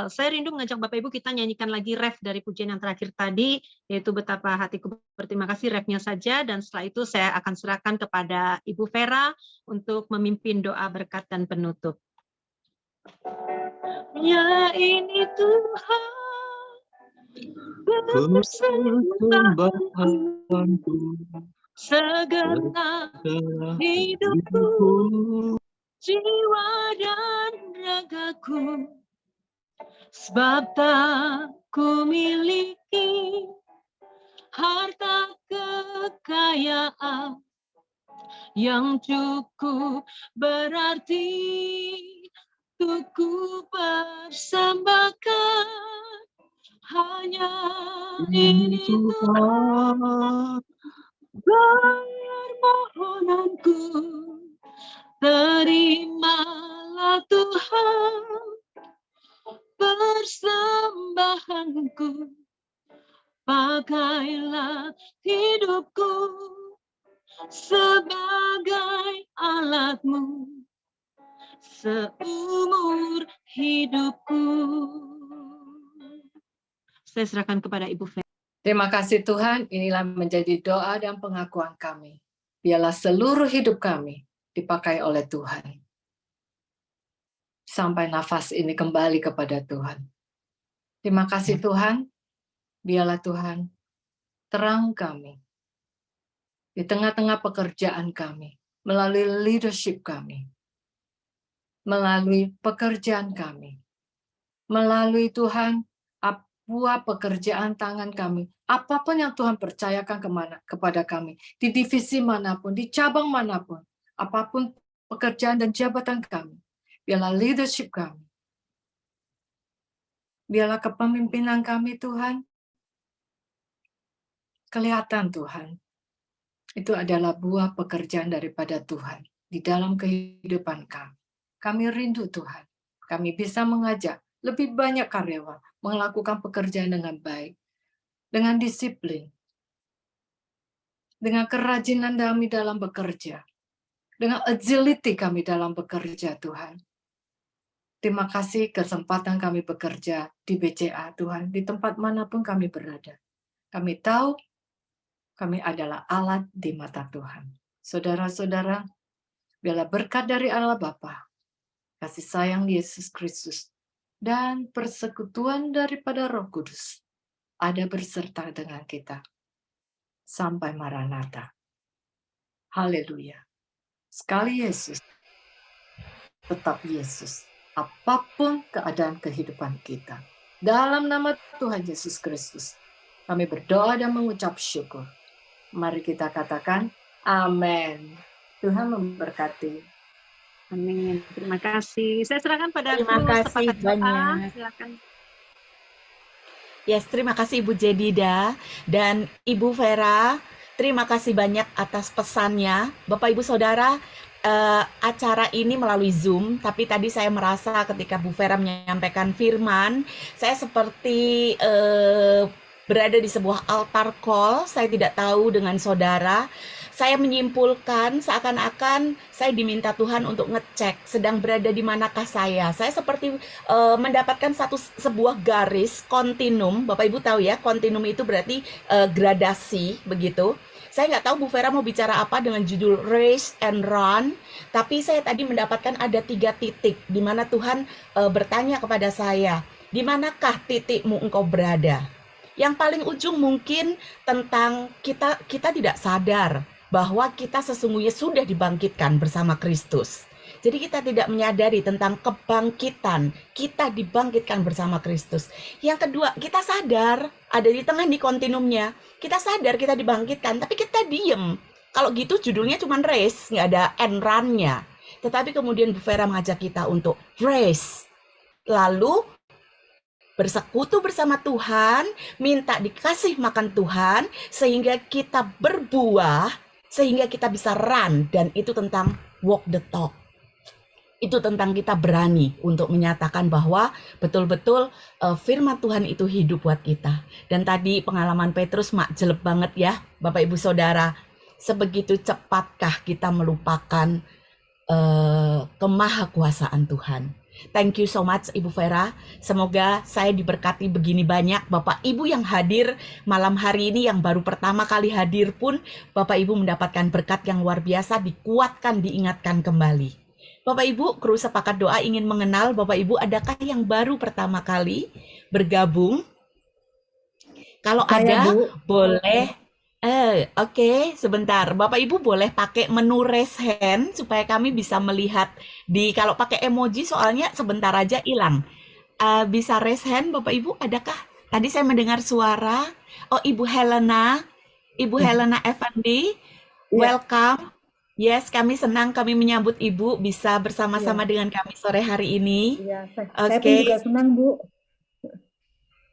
Saya rindu mengajak Bapak Ibu kita nyanyikan lagi ref dari pujian yang terakhir tadi, yaitu Betapa Hatiku Berterima Kasih, refnya saja, dan setelah itu saya akan serahkan kepada Ibu Vera untuk memimpin doa berkat dan penutup. Ya ini Tuhan, persembahanku, segenap hidupku, jiwa dan ragaku, sebab tak ku miliki harta kekayaan yang cukup berarti untuk ku persembahkan. Hanya ini Tuhan, permohonanku, terimalah Tuhan persembahanku, pakailah hidupku sebagai alat-Mu seumur hidupku. Saya serahkan kepada Ibu Vera. Terima kasih Tuhan, inilah menjadi doa dan pengakuan kami. Biarlah seluruh hidup kami dipakai oleh Tuhan. Sampai nafas ini kembali kepada Tuhan. Terima kasih Tuhan, biarlah Tuhan terang kami, di tengah-tengah pekerjaan kami, melalui leadership kami, melalui pekerjaan kami, melalui Tuhan, buah pekerjaan tangan kami, apapun yang Tuhan percayakan kepada kami, di divisi manapun, di cabang manapun, apapun pekerjaan dan jabatan kami, biarlah leadership kami, biarlah kepemimpinan kami Tuhan, kelihatan Tuhan, itu adalah buah pekerjaan daripada Tuhan di dalam kehidupan kami. Kami rindu Tuhan, kami bisa mengajak lebih banyak karyawan melakukan pekerjaan dengan baik, dengan disiplin, dengan kerajinan kami dalam bekerja, dengan agility kami dalam bekerja, Tuhan. Terima kasih kesempatan kami bekerja di BCA, Tuhan, di tempat manapun kami berada. Kami tahu kami adalah alat di mata Tuhan. Saudara-saudara, biarlah berkat dari Allah Bapa, kasih sayang Yesus Kristus, dan persekutuan daripada Roh Kudus ada berserta dengan kita sampai Maranatha. Haleluya. Sekali Yesus, tetap Yesus, apapun keadaan kehidupan kita. Dalam nama Tuhan Yesus Kristus, kami berdoa dan mengucap syukur. Mari kita katakan amin. Tuhan memberkati. Amin. Terima kasih. Saya serahkan pada Terima kru kasih sepakat doa. banyak. Silakan. Yes, terima kasih Ibu Jedida dan Ibu Vera. Terima kasih banyak atas pesannya. Bapak Ibu Saudara, acara ini melalui Zoom, tapi tadi saya merasa ketika Bu Vera menyampaikan firman, saya seperti berada di sebuah altar call. Saya tidak tahu dengan saudara. Saya menyimpulkan seakan-akan saya diminta Tuhan untuk ngecek sedang berada di manakah saya. Saya seperti mendapatkan sebuah garis kontinum. Bapak Ibu tahu ya, kontinum itu berarti gradasi begitu. Saya nggak tahu Bu Vera mau bicara apa dengan judul Race and Run, tapi saya tadi mendapatkan ada 3 titik di mana Tuhan bertanya kepada saya, di manakah titikmu engkau berada? Yang paling ujung mungkin tentang kita tidak sadar bahwa kita sesungguhnya sudah dibangkitkan bersama Kristus. Jadi kita tidak menyadari tentang kebangkitan, kita dibangkitkan bersama Kristus. Yang kedua, kita sadar ada di tengah nih kontinumnya. Kita sadar kita dibangkitkan, tapi kita diem. Kalau gitu judulnya cuma race, nggak ada end run-nya. Tetapi kemudian Bu Vera mengajak kita untuk race. Lalu bersekutu bersama Tuhan, minta dikasih makan Tuhan, sehingga kita berbuah, sehingga kita bisa run, dan itu tentang walk the talk. Itu tentang kita berani untuk menyatakan bahwa betul-betul firman Tuhan itu hidup buat kita. Dan tadi pengalaman Petrus jelek banget ya, Bapak Ibu Saudara. Sebegitu cepatkah kita melupakan kemahakuasaan Tuhan. Thank you so much Ibu Vera. Semoga saya diberkati begini banyak Bapak Ibu yang hadir malam hari ini, yang baru pertama kali hadir pun Bapak Ibu mendapatkan berkat yang luar biasa, dikuatkan, diingatkan kembali. Bapak Ibu, kru sepakat doa ingin mengenal Bapak Ibu, adakah yang baru pertama kali bergabung? Kalau ada, boleh. Oke, sebentar. Bapak Ibu boleh pakai menu raise hand supaya kami bisa melihat kalau pakai emoji soalnya sebentar aja hilang. Bisa raise hand Bapak Ibu, adakah? Tadi saya mendengar suara. Oh, Ibu Helena Effendi, welcome. Yes, kami senang kami menyambut Ibu bisa bersama-sama dengan kami sore hari ini. Saya pun juga senang, Bu.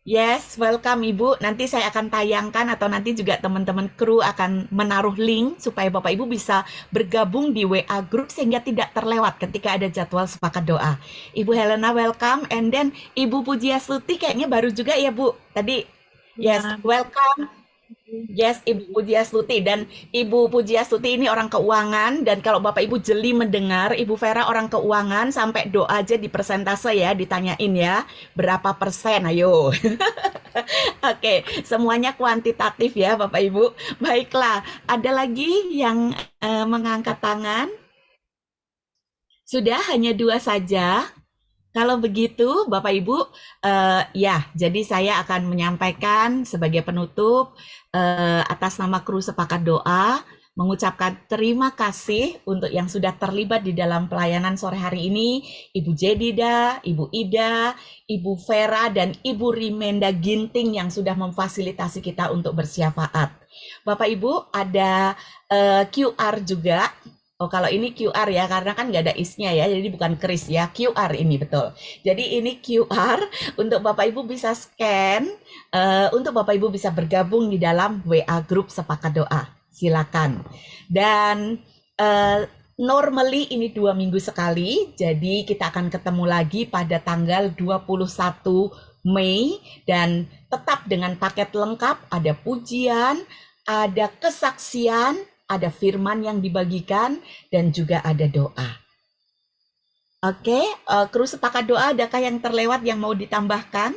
Yes, welcome Ibu. Nanti saya akan tayangkan atau nanti juga teman-teman kru akan menaruh link supaya Bapak Ibu bisa bergabung di WA group sehingga tidak terlewat ketika ada jadwal sepakat doa. Ibu Helena welcome, and then Ibu Pujiastuti kayaknya baru juga ya Bu. Tadi yes, welcome. Yes, Ibu Pujiastuti, dan Ibu Pujiastuti ini orang keuangan, dan kalau Bapak Ibu jeli mendengar, Ibu Vera orang keuangan, sampai doa aja di persentase ya, ditanyain ya, berapa persen, ayo. Oke, semuanya kuantitatif ya Bapak Ibu. Baiklah, ada lagi yang mengangkat tangan? Sudah, hanya 2 saja. Kalau begitu, Bapak Ibu, ya, jadi saya akan menyampaikan sebagai penutup atas nama kru sepakat doa, mengucapkan terima kasih untuk yang sudah terlibat di dalam pelayanan sore hari ini, Ibu Jedida, Ibu Ida, Ibu Vera, dan Ibu Rimenda Ginting yang sudah memfasilitasi kita untuk bersyafaat. Bapak Ibu, ada QR juga. Oh, kalau ini QR ya, karena kan nggak ada is-nya ya, jadi bukan kris ya, QR ini betul. Jadi ini QR untuk Bapak Ibu bisa scan, untuk Bapak Ibu bisa bergabung di dalam WA Group Sepakat Doa. Silakan. Dan normally ini 2 minggu sekali, jadi kita akan ketemu lagi pada tanggal 21 Mei, dan tetap dengan paket lengkap, ada pujian, ada kesaksian, ada firman yang dibagikan, dan juga ada doa. Oke, kru Sepakat Doa, adakah yang terlewat yang mau ditambahkan?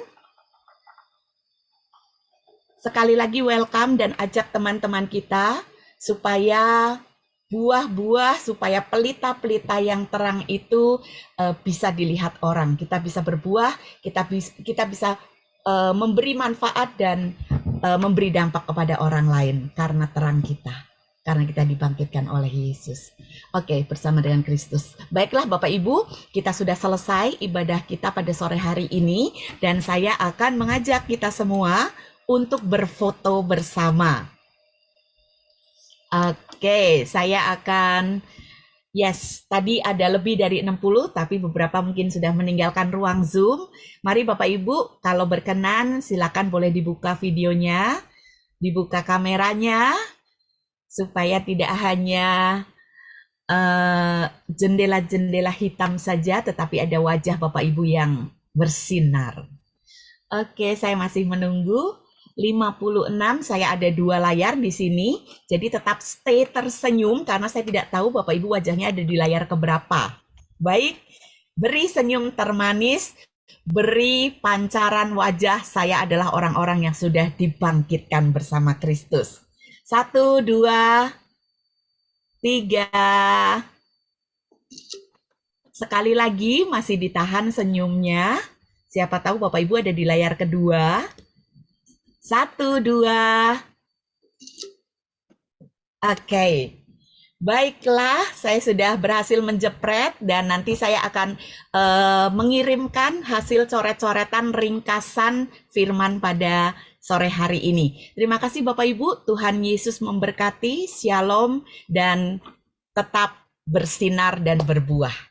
Sekali lagi welcome dan ajak teman-teman kita supaya buah-buah, supaya pelita-pelita yang terang itu bisa dilihat orang. Kita bisa berbuah, kita bisa memberi manfaat dan memberi dampak kepada orang lain karena terang kita. Karena kita dibangkitkan oleh Yesus. Oke, bersama dengan Kristus. Baiklah Bapak Ibu, kita sudah selesai ibadah kita pada sore hari ini, dan saya akan mengajak kita semua untuk berfoto bersama. Oke, saya akan, tadi ada lebih dari 60, tapi beberapa mungkin sudah meninggalkan ruang Zoom. Mari Bapak Ibu, kalau berkenan silakan boleh dibuka videonya, dibuka kameranya, supaya tidak hanya jendela-jendela hitam saja, tetapi ada wajah Bapak Ibu yang bersinar. Oke, saya masih menunggu. 56, saya ada 2 layar di sini, jadi tetap stay tersenyum karena saya tidak tahu Bapak Ibu wajahnya ada di layar keberapa. Baik, beri senyum termanis, beri pancaran wajah, saya adalah orang-orang yang sudah dibangkitkan bersama Kristus. 1, 2, 3. Sekali lagi masih ditahan senyumnya. Siapa tahu Bapak Ibu ada di layar kedua. 1, 2. Oke. Baiklah, saya sudah berhasil menjepret dan nanti saya akan mengirimkan hasil coret-coretan ringkasan firman pada sore hari ini. Terima kasih Bapak Ibu, Tuhan Yesus memberkati, shalom, dan tetap bersinar dan berbuah.